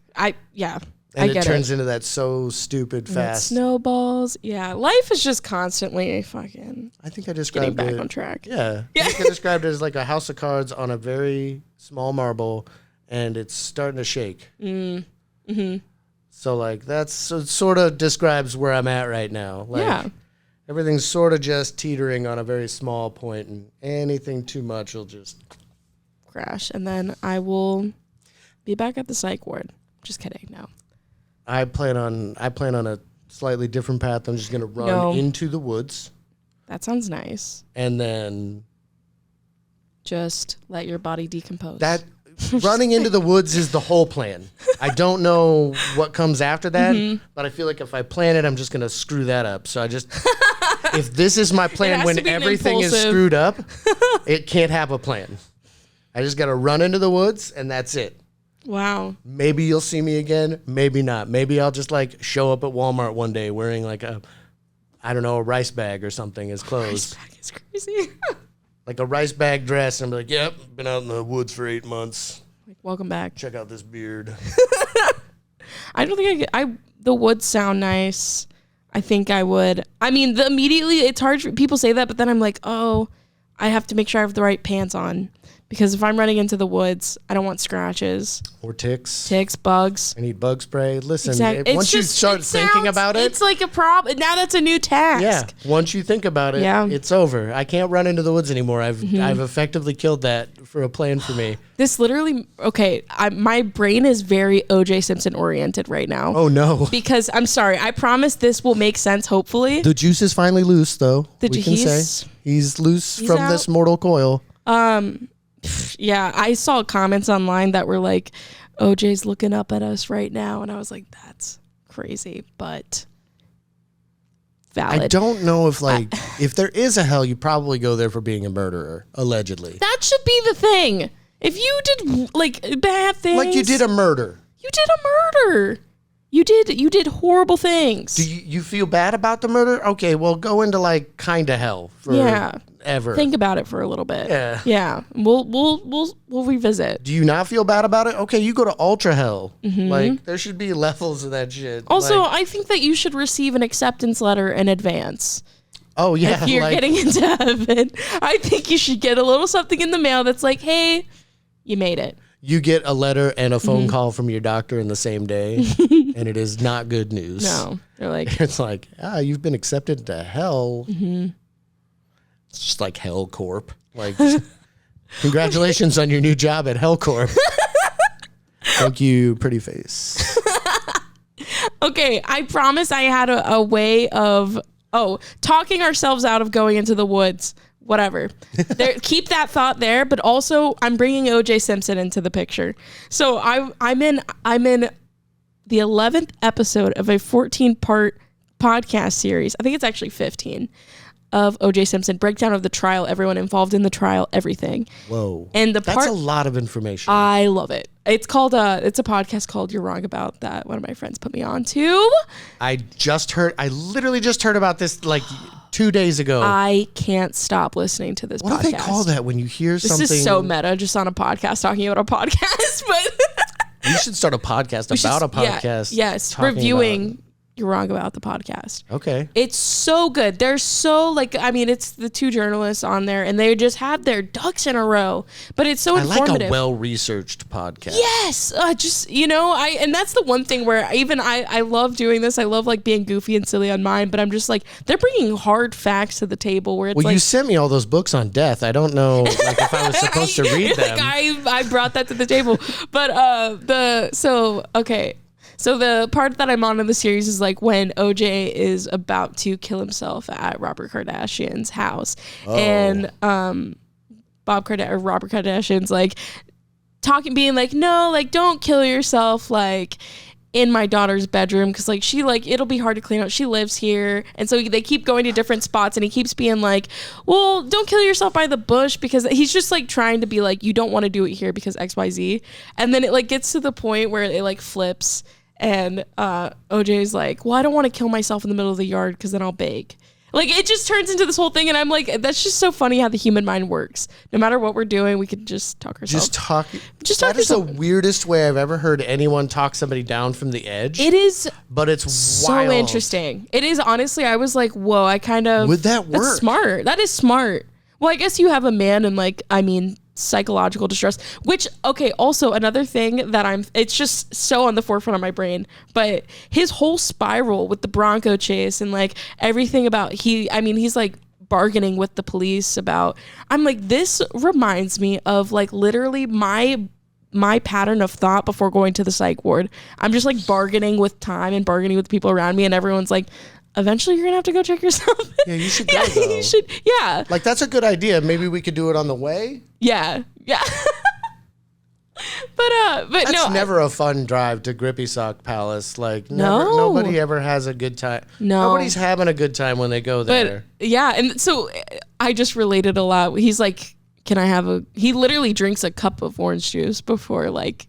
And I get it turns into that so stupid And fast. it snowballs. Yeah, life is just constantly fucking I think I described getting back it. on track. Yeah. I think I described it as like a house of cards on a very small marble, and it's starting to shake. Mm-hmm. So like so it sort of describes where I'm at right now. Like, Yeah. everything's sort of just teetering on a very small point, and anything too much will just Crash, and then I will be back at the psych ward. Just kidding. No. I plan on a slightly different path. I'm just gonna run into the woods. That sounds nice. And then just let your body decompose. That running into the woods is the whole plan. I don't know what comes after that, but I feel like if I plan it, I'm just gonna screw that up. So I just if this is my plan when everything is screwed up, it can't have a plan. I just gotta run into the woods and that's it. Wow. Maybe you'll see me again. Maybe not. Maybe I'll just like show up at Walmart one day wearing like a rice bag or something as clothes. Rice bag is crazy. Like a rice bag dress. And I'm like, yep, been out in the woods for 8 months. Like, welcome back. Check out this beard. I don't think the woods sound nice. I think I would. I mean, immediately it's hard for people say that, but then I'm like, oh, I have to make sure I have the right pants on. Because if I'm running into the woods, I don't want scratches. Or ticks. Ticks, bugs. I need bug spray. Listen, Exactly. You start thinking about it. It's like a problem. Now that's a new task. Yeah. Once you think about it, it's over. I can't run into the woods anymore. I've effectively killed that for a plan for me. This literally, my brain is very O.J. Simpson oriented right now. Oh, no. Because, I'm sorry, I promise this will make sense, hopefully. The juice is finally loose, though. He's loose from out. this mortal coil. Yeah, I saw comments online that were like, OJ's looking up at us right now. And I was like, that's crazy, but valid. I don't know if if there is a hell, you probably go there for being a murderer, allegedly. That should be the thing. If you did like bad things. Like you did a murder. You did a murder. You did horrible things. Do you feel bad about the murder? Okay, well, go into like kind of hell for ever. Think about it for a little bit. Yeah. Yeah. We'll revisit. Do you not feel bad about it? Okay, you go to ultra hell. Like there should be levels of that shit. Also, I think that you should receive an acceptance letter in advance. Oh yeah. If you're getting into heaven, I think you should get a little something in the mail that's like, hey, you made it. You get a letter and a phone call from your doctor in the same day, and it is not good news. No, they're like, it's like, you've been accepted to hell. It's just like Hell Corp. Like, congratulations on your new job at Hell Corp. Thank you, pretty face. Okay, I promise I had a way of talking ourselves out of going into the woods. Whatever. Keep that thought there, but also I'm bringing O.J. Simpson into the picture. So I'm in the 11th episode of a 14-part podcast series. I think it's actually 15 of O.J. Simpson, breakdown of the trial, everyone involved in the trial, everything. Whoa. And that's a lot of information. I love it. It's called it's a podcast called You're Wrong About That. One of my friends put me on to. I literally just heard about this like 2 days ago. I can't stop listening to this podcast. What do they call that when you hear something? This is so meta, just on a podcast, talking about a podcast. But you should start a podcast about a podcast. Yes, reviewing You're Wrong About the podcast. Okay. It's so good. They're so it's the two journalists on there and they just have their ducks in a row. But it's so informative. I like a well-researched podcast. Yes. And that's the one thing where I love doing this. I love like being goofy and silly on mine, but I'm just like, they're bringing hard facts to the table where it's you sent me all those books on death. I don't know like if I was supposed to read them. I brought that to the table. But So the part that I'm on in the series is like when OJ is about to kill himself at Robert Kardashian's house. Oh. And Robert Kardashian's like being like, no, like don't kill yourself like in my daughter's bedroom because like she like it'll be hard to clean up. She lives here. And so they keep going to different spots and he keeps being like, well, don't kill yourself by the bush because he's just like trying to be like, you don't want to do it here because XYZ. And then it like gets to the point where it like flips. And OJ's like, well, I don't want to kill myself in the middle of the yard because then I'll bake. Like, it just turns into this whole thing, and I'm like, that's just so funny how the human mind works. No matter what we're doing, we could just talk ourselves. That is the weirdest way I've ever heard anyone talk somebody down from the edge. It is, but it's so wild. Interesting. It is, honestly. I was like, whoa. I kind of would that work? That's smart. That is smart. Well, I guess you have a man in, like, I mean, psychological distress, which, okay, also another thing that it's just so on the forefront of my brain, but his whole spiral with the Bronco chase and like everything about he's like bargaining with the police about, I'm like, this reminds me of like literally my pattern of thought before going to the psych ward. I'm just like bargaining with time and bargaining with people around me, and everyone's like, eventually you're gonna have to go check yourself. Yeah, you should go though. You should, yeah. Like, that's a good idea. Maybe we could do it on the way. Yeah. but that's no, never a fun drive to Grippy Sock Palace. Like, nobody ever has a good time. No, nobody's having a good time when they go there. But yeah, and so I just related a lot. He's like, can I have he literally drinks a cup of orange juice before like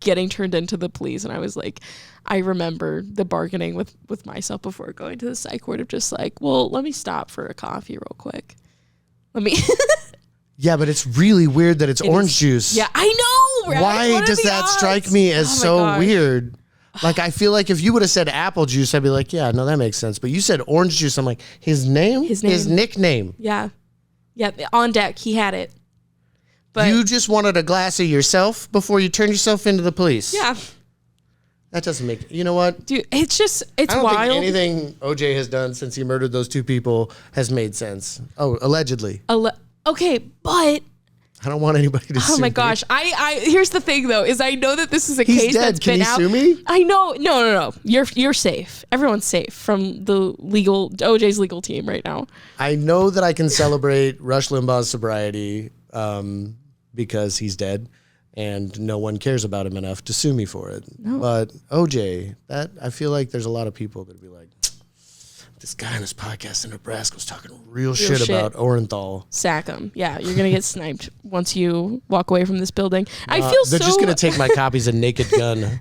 getting turned into the police, and I was like, I remember the bargaining with myself before going to the psych ward of just like, well, let me stop for a coffee real quick. Let me. Yeah, but it's really weird that it's orange juice. Yeah, I know. Right? Why does that strike me as so weird? Like, I feel like if you would have said apple juice, I'd be like, yeah, no, that makes sense. But you said orange juice. I'm like, his name? His nickname. Yeah. Yeah, on deck. He had it. But you just wanted a glass of yourself before you turned yourself into the police. Yeah. That doesn't make, you know what? Dude, it's wild. I don't think anything OJ has done since he murdered those two people has made sense. Oh, allegedly. Okay, but I don't want anybody to sue me. Oh my gosh. I here's the thing though, is I know that this is a case dead. that's been out. Can he sue me? I know. No. You're safe. Everyone's safe from the OJ's legal team right now. I know that I can celebrate Rush Limbaugh's sobriety because he's dead and no one cares about him enough to sue me for it. No. But OJ, I feel like there's a lot of people that would be like, this guy on his podcast in Nebraska was talking real shit about Orenthal. Sack him. Yeah, you're going to get sniped once you walk away from this building. They're just going to take my copies of Naked Gun.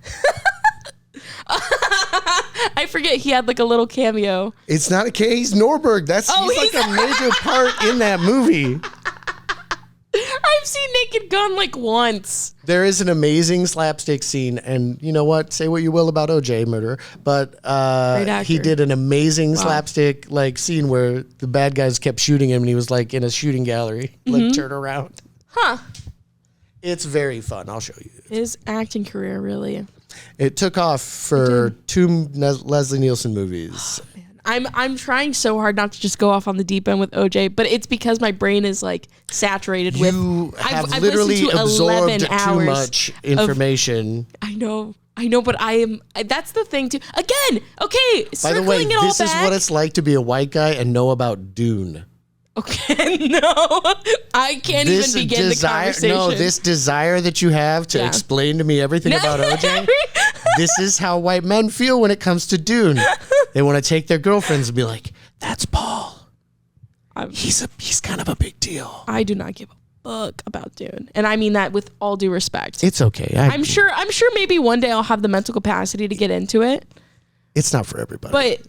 I forget he had like a little cameo. It's not a case. He's Norberg. He's like a major part in that movie. I've seen Naked Gun like once. There is an amazing slapstick scene, and you know what? Say what you will about OJ murder, but he did an amazing slapstick like scene where the bad guys kept shooting him, and he was like in a shooting gallery, like turn around. Huh. It's very fun. I'll show you. His acting career really. It took off for 2 Leslie Nielsen movies. Oh, man. I'm trying so hard not to just go off on the deep end with OJ, but it's because my brain is like saturated with. You have literally absorbed too much information. I know, but that's the thing too. Again, okay. By the way, this is what it's like to be a white guy and know about Dune. Okay, no, I can't even begin the conversation. No, this desire that you have to explain to me everything about OJ. This is how white men feel when it comes to Dune. They want to take their girlfriends and be like, "That's Paul. He's kind of a big deal." I do not give a fuck about Dune, and I mean that with all due respect. It's okay. I'm sure maybe one day I'll have the mental capacity to get into it. It's not for everybody. But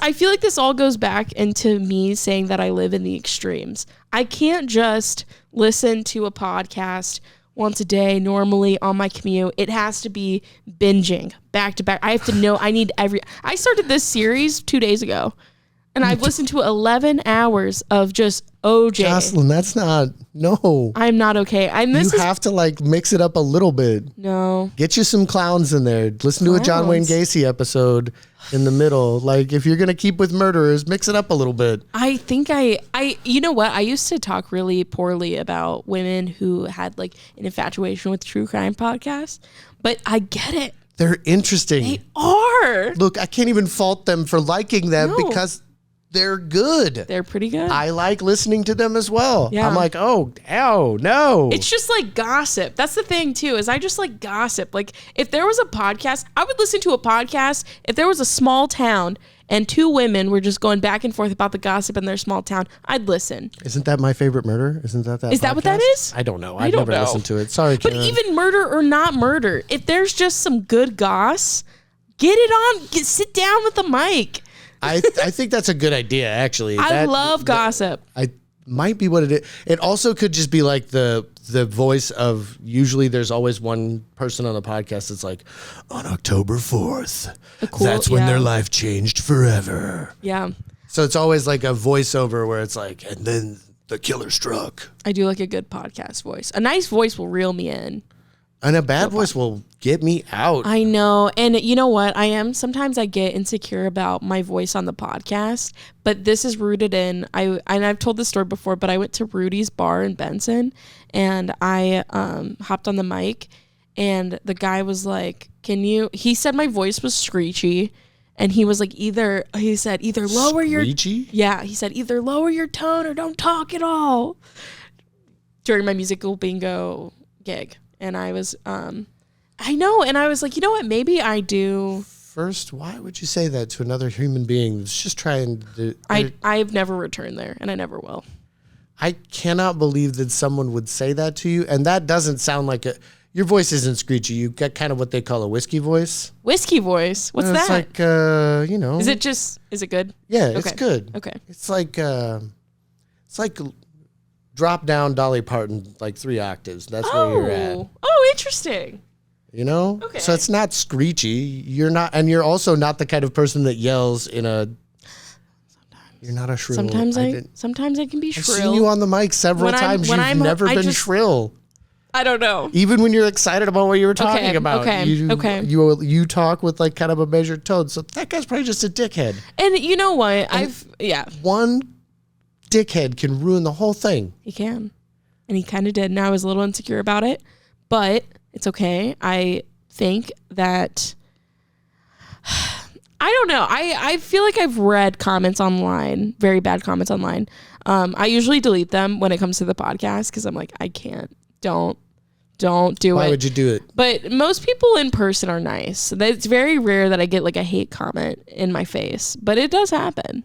I feel like this all goes back into me saying that I live in the extremes. I can't just listen to a podcast once a day normally on my commute. It has to be binging back to back. I have to know. I started this series 2 days ago, and I've listened to 11 hours of just OJ. Joslyne, that's not. No. I'm not okay. You have to like mix it up a little bit. No. Get you some clowns in there. Listen to a John Wayne Gacy episode in the middle. Like, if you're going to keep with murderers, mix it up a little bit. I think you know what? I used to talk really poorly about women who had like an infatuation with true crime podcasts, but I get it. They're interesting. They are. Look, I can't even fault them for liking them because they're good. They're pretty good. I like listening to them as well. Yeah. I'm like, oh, no. It's just like gossip. That's the thing too, is I just like gossip. Like, if there was a podcast, I would listen to a podcast if there was a small town and 2 women were just going back and forth about the gossip in their small town. I'd listen. Isn't that My Favorite Murder? Isn't that Is that what that is? I don't know. I've never listened to it. Sorry, Karen. But even murder or not murder, if there's just some good goss, get it on. Sit down with the mic. I think that's a good idea, actually. I love gossip. I might be what it is. It also could just be like the voice of, usually there's always one person on the podcast that's like, on October 4th, that's when their life changed forever. Yeah. So it's always like a voiceover where it's like, and then the killer struck. I do like a good podcast voice. A nice voice will reel me in. And a bad voice will get me out. I know. And you know what? Sometimes I get insecure about my voice on the podcast, but this is rooted in, I've told this story before, but I went to Rudy's bar in Benson and I hopped on the mic and the guy was like, he said my voice was screechy. And he was like, either lower your, yeah, he said either lower your tone or don't talk at all during my musical bingo gig. And I was, I know. And I was like, you know what? Maybe I do. First, why would you say that to another human being that's just trying to do? I've never returned there and I never will. I cannot believe that someone would say that to you. And that doesn't sound like your voice isn't screechy. You got kind of what they call a whiskey voice. Whiskey voice? What's that? It's like, you know. Is it good? Yeah, it's good. Okay. It's like drop down Dolly Parton like 3 octaves. That's where you're at. Oh, interesting. You know? Okay. So it's not screechy. You're not, and you're also not the kind of person that yells in a. You're not a shrill. Sometimes I can be shrill. I've seen you on the mic several times. You've never been shrill. I don't know. Even when you're excited about what you were talking about. Okay. You talk with like kind of a measured tone. So that guy's probably just a dickhead. And you know what? One dickhead can ruin the whole thing. He can. And he kind of did. And I was a little insecure about it. But it's okay. I think that... I don't know. I feel like I've read comments online, very bad comments online. I usually delete them when it comes to the podcast because I'm like, I can't. Don't do it. Why would you do it? But most people in person are nice. It's very rare that I get like a hate comment in my face, but it does happen.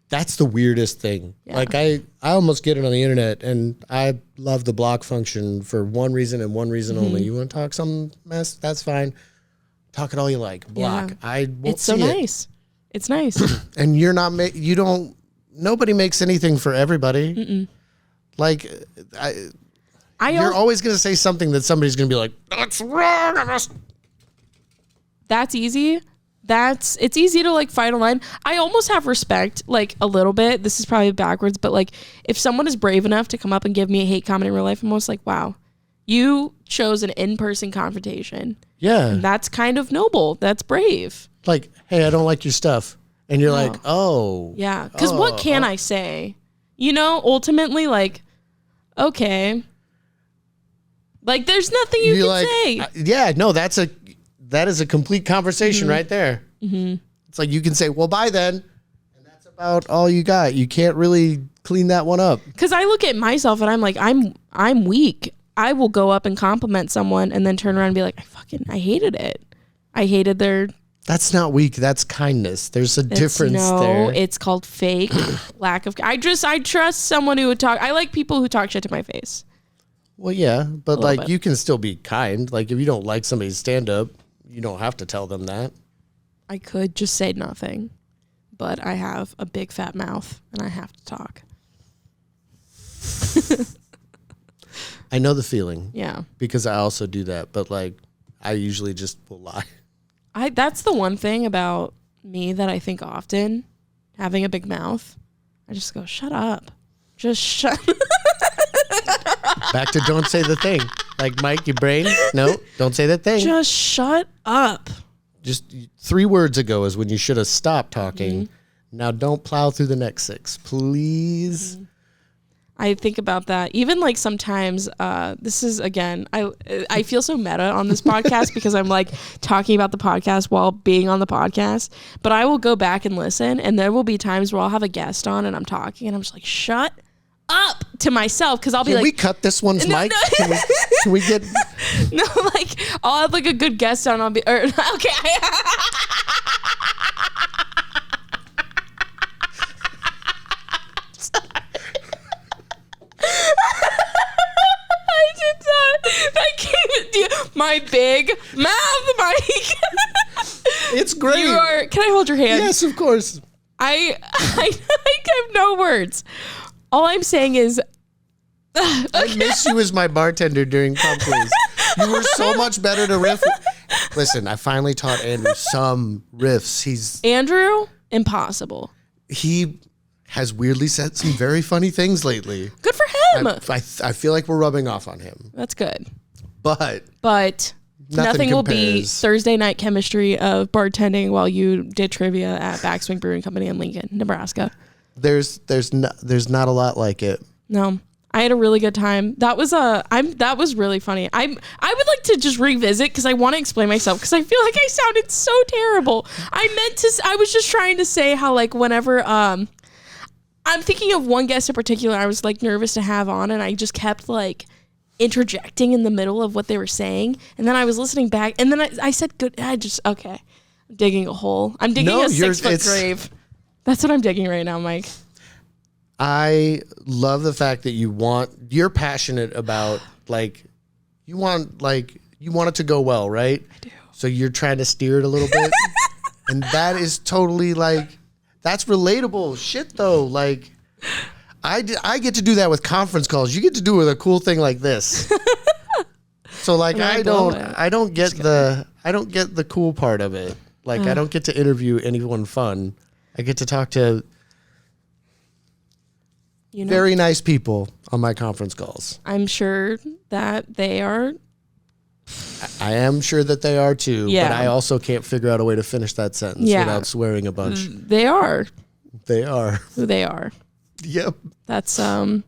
That's the weirdest thing. Yeah. Like I almost get it on the internet, and I love the block function for one reason and one reason only. You want to talk some mess? That's fine. Talk it all you like. Block. Yeah. I won't It's so nice. It's nice. And you're not. Nobody makes anything for everybody. Mm-mm. Like you're always going to say something that somebody's going to be like, that's wrong. That's easy. It's easy to like fight online. I almost have respect, like a little bit. This is probably backwards, but like if someone is brave enough to come up and give me a hate comment in real life, I'm almost like, wow, you chose an in-person confrontation. Yeah. And that's kind of noble. That's brave. Like, hey, I don't like your stuff. And you're like, oh. Yeah. Because what can I say? You know, ultimately, like, okay. Like, there's nothing you can say. Yeah, no, that is a complete conversation right there. Mm-hmm. It's like you can say, well, bye then. And that's about all you got. You can't really clean that one up. Because I look at myself and I'm like, I'm weak. I will go up and compliment someone and then turn around and be like, I hated it. I hated their... That's not weak. That's kindness. There's a difference there. No, it's called fake lack of... I trust someone who would talk... I like people who talk shit to my face. Well, yeah, but like you can still be kind. Like if you don't like somebody's stand-up, you don't have to tell them that. I could just say nothing, but I have a big fat mouth and I have to talk. I know the feeling. Yeah. Because I also do that, but like I usually just will lie. That's the one thing about me that I think often, having a big mouth. I just go, shut up. Just shut Back to don't say the thing. Like, Mike, your brain, no, don't say that thing. Just shut up. Just 3 words ago is when you should have stopped talking. Mm-hmm. Now don't plow through the next 6, please. Mm-hmm. I think about that. Even like sometimes, this is again, I feel so meta on this podcast because I'm like talking about the podcast while being on the podcast, but I will go back and listen and there will be times where I'll have a guest on and I'm talking and I'm just like, shut up to myself. Cause I'll be like, can we cut this one's mic? No. Can we get, no, like I'll have like a good guest on. I'll be, okay. My big mouth, Mike. It's great. Can I hold your hand? Yes, of course. I have no words. All I'm saying is, I miss you as my bartender during pub quiz. You were so much better to riff. Listen, I finally taught Andrew some riffs. Andrew, impossible. He has weirdly said some very funny things lately. Good for him. I feel like we're rubbing off on him. That's good. But nothing will beat Thursday night chemistry of bartending while you did trivia at Backswing Brewing Company in Lincoln, Nebraska. There's not a lot like it. No. I had a really good time. That was really funny. I would like to just revisit because I want to explain myself because I feel like I sounded so terrible. I was just trying to say how like whenever I'm thinking of one guest in particular I was like nervous to have on, and I just kept like interjecting in the middle of what they were saying, and then I was listening back, and then I said good. I'm digging a hole. I'm digging a 6-foot grave. That's what I'm digging right now, Mike. I love the fact that you're passionate about you want it to go well, right? I do. So you're trying to steer it a little bit. And that is totally that's relatable shit though. Like I get to do that with conference calls. You get to do it with a cool thing like this. So like I don't get the cool part of it. Like I don't get to interview anyone fun. I get to talk to very nice people on my conference calls. I'm sure that they are. I am sure that they are too, but I also can't figure out a way to finish that sentence without swearing a bunch. They are. They are. Who they are. Yep. That's I'm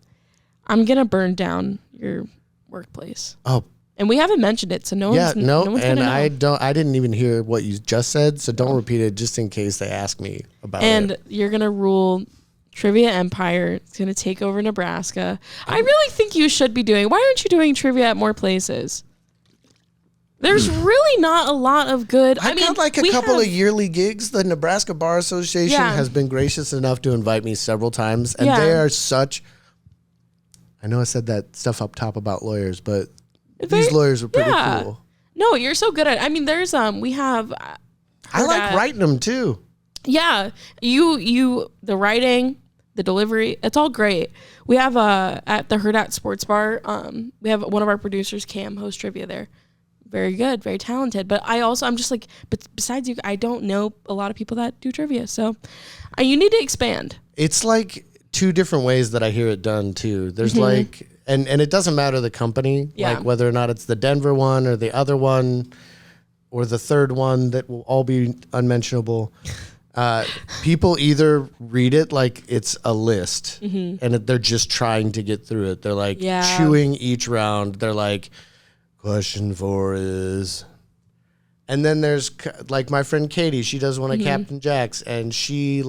gonna burn down your workplace. Oh. And we haven't mentioned it, so no one's and I didn't even hear what you just said, so don't repeat it just in case they ask me about it. And you're gonna rule Trivia Empire. It's going to take over Nebraska. I really think you should be doing. Why aren't you doing trivia at more places? There's really not a lot of good. I've got like a couple of yearly gigs. The Nebraska Bar Association has been gracious enough to invite me several times, and they are such. I know I said that stuff up top about lawyers, but these lawyers are pretty cool. No, you're so good at it. I mean, there's we have. I like writing them too. Yeah, you the writing. The delivery, it's all great. We have at the Hurrdat Sports Bar, we have one of our producers, Cam, host trivia there. Very good, very talented. But I'm just like, but besides you, I don't know a lot of people that do trivia. So you need to expand. It's like two different ways that I hear it done too. There's like, and it doesn't matter the company, like whether or not it's the Denver one or the other one or the third one that will all be unmentionable. People either read it like it's a list and they're just trying to get through it. They're like chewing each round. They're like, question 4 is, and then there's like my friend Katie, she does one of Captain Jack's, and she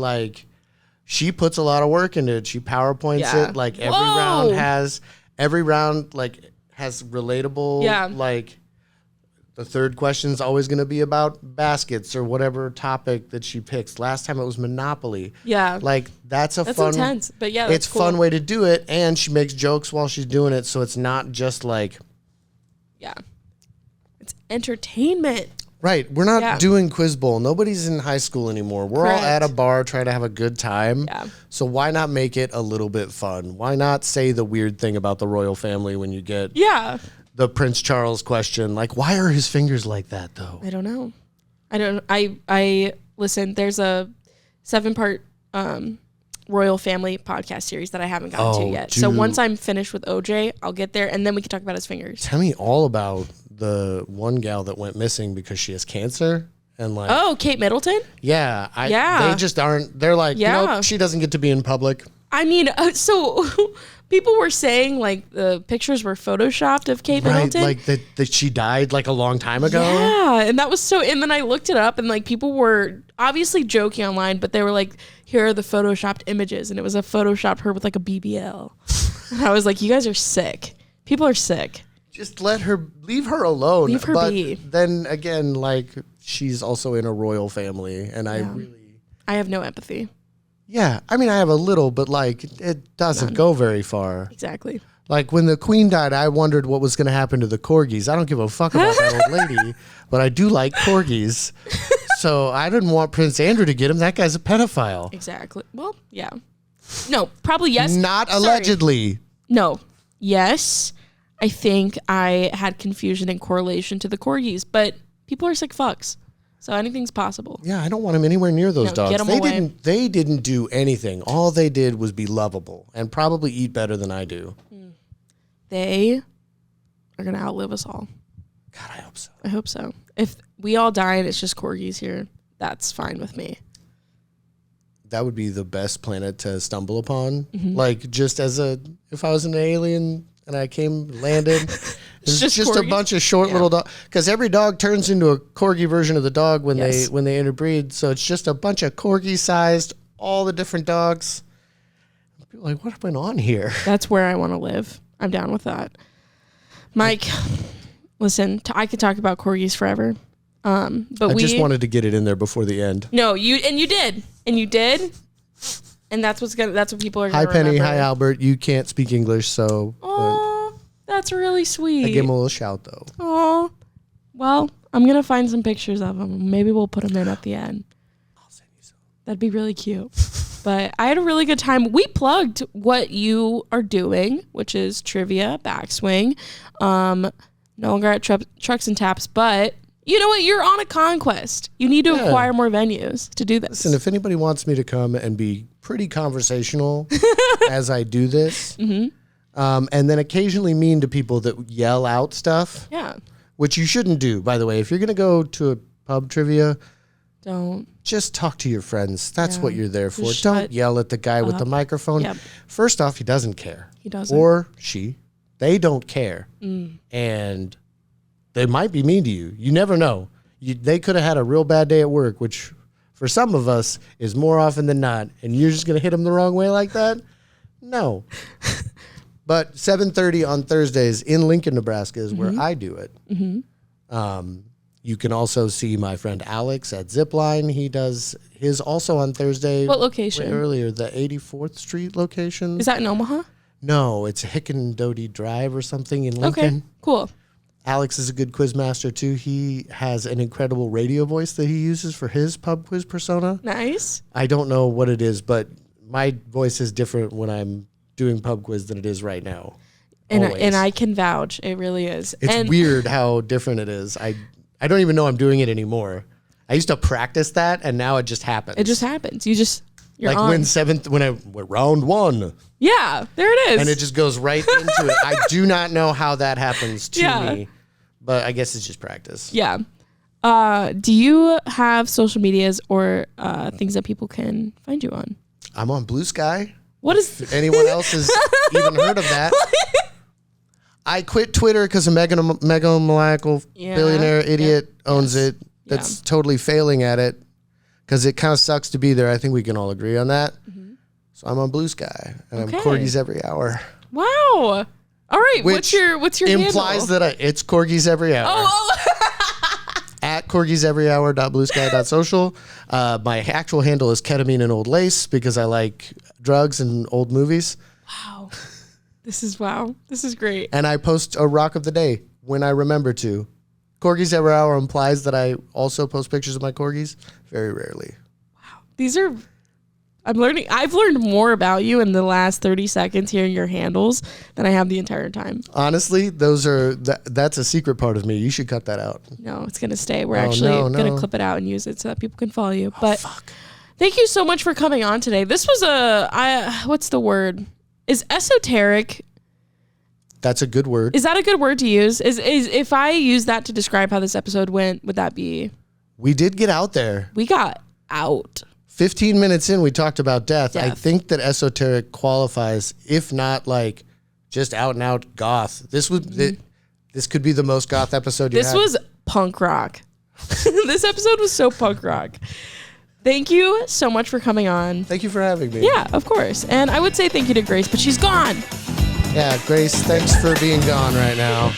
puts a lot of work into it. She PowerPoints it. Like every round has relatable, like, the third question is always going to be about baskets or whatever topic that she picks. Last time it was Monopoly. Yeah. Like, that's fun. Intense, but yeah, that's cool. Fun way to do it. And she makes jokes while she's doing it. So it's not just like. Yeah. It's entertainment. Right. We're not doing Quiz Bowl. Nobody's in high school anymore. We're all at a bar trying to have a good time. Yeah. So why not make it a little bit fun? Why not say the weird thing about the royal family when you get. Yeah. The Prince Charles question, like, why are his fingers like that, though? I don't know. I listen, there's a 7-part royal family podcast series that I haven't gotten to yet. Dude. So once I'm finished with OJ, I'll get there, and then we can talk about his fingers. Tell me all about the one gal that went missing because she has cancer. And like, Kate Middleton? Yeah. They just aren't, they're like, nope, she doesn't get to be in public. I mean, so people were saying like the pictures were photoshopped of Kate Middleton. Like that she died like a long time ago. Yeah, and that was and then I looked it up and like people were obviously joking online, but they were like, here are the photoshopped images, and it was a photoshopped her with like a BBL. And I was like, you guys are sick. People are sick. Just leave her alone. Leave her be. Then again, like she's also in a royal family, and I have no empathy. Yeah, I mean, I have a little, but like it doesn't go very far. Exactly. Like when the queen died, I wondered what was going to happen to the corgis. I don't give a fuck about that old lady, but I do like corgis. So I didn't want Prince Andrew to get him. That guy's a pedophile. Exactly. Well, yeah. No, probably yes. Not allegedly. No. Yes. I think I had confusion in correlation to the corgis, but people are sick fucks. So anything's possible. Yeah, I don't want him anywhere near those dogs. Get 'em away. They didn't do anything. All they did was be lovable and probably eat better than I do. They are going to outlive us all. God, I hope so. I hope so. If we all die and it's just corgis here, that's fine with me. That would be the best planet to stumble upon. Like, just if I was an alien and I landed, it's just a bunch of short little dogs. Because every dog turns into a corgi version of the dog when they interbreed. So it's just a bunch of corgi-sized, all the different dogs. People are like, what went on here? That's where I want to live. I'm down with that. Mike, listen, I could talk about corgis forever. But I just wanted to get it in there before the end. No, you did. And that's what people are going to remember. Hi, Penny. Hi, Albert. You can't speak English, so. Oh, that's really sweet. I gave him a little shout, though. Oh, well, I'm going to find some pictures of them. Maybe we'll put them in at the end. I'll send you some. That'd be really cute. But I had a really good time. We plugged what you are doing, which is trivia, backswing. No longer at Trucks and Taps, but you know what? You're on a conquest. You need to acquire more venues to do this. Listen, if anybody wants me to come and be pretty conversational as I do this, and then occasionally mean to people that yell out stuff, which you shouldn't do, by the way. If you're going to go to a pub trivia, don't. Just talk to your friends. That's what you're there for. Don't yell at the guy with the microphone. Yep. First off, he doesn't care. He doesn't. Or she. They don't care. And they might be mean to you. You never know. They could have had a real bad day at work, which for some of us is more often than not. And you're just going to hit them the wrong way like that? No. But 7:30 on Thursdays in Lincoln, Nebraska is where I do it. You can also see my friend Alex at Zipline. He does his also on Thursday. What location? Earlier, the 84th Street location. Is that in Omaha? No, it's Hickendody Drive or something in Lincoln. Okay, cool. Alex is a good quiz master too. He has an incredible radio voice that he uses for his pub quiz persona. Nice. I don't know what it is, but my voice is different when I'm doing pub quiz than it is right now. And I can vouch. It really is. It's weird how different it is. I don't even know I'm doing it anymore. I used to practice that, and now it just happens. It just happens. You're like on. when I went round one. Yeah, there it is. And it just goes right into it. I do not know how that happens to me, but I guess it's just practice. Yeah. Do you have social medias or things that people can find you on? I'm on Blue Sky. What is? If anyone else has even heard of that? I quit Twitter because a megalomaniacal billionaire idiot owns it. That's totally failing at it because it kind of sucks to be there. I think we can all agree on that. So I'm on Blue Sky and I'm Corgis Every Hour. Wow. All right. Which what's your implies handle? that it's Corgis Every Hour. At corgiseveryhour.bluesky.social. My actual handle is ketamine and old lace because I like drugs and old movies. Wow. This is great. And I post a rock of the day when I remember to. Corgis Every Hour implies that I also post pictures of my corgis. Very rarely. Wow. I've learned more about you in the last 30 seconds hearing your handles than I have the entire time. Honestly, that's a secret part of me. You should cut that out. No, it's going to stay. We're actually going to clip it out and use it so that people can follow you. But thank you so much for coming on today. This was what's the word? Is esoteric? That's a good word. Is that a good word to use? Is if I use that to describe how this episode went, would that be? We did get out there. We got out. 15 minutes in, we talked about death. I think that esoteric qualifies, if not like just out and out goth. This could be the most goth episode you had. This was punk rock. This episode was so punk rock. Thank you so much for coming on. Thank you for having me. Yeah, of course. And I would say thank you to Grace, but she's gone. Yeah, Grace, thanks for being gone right now.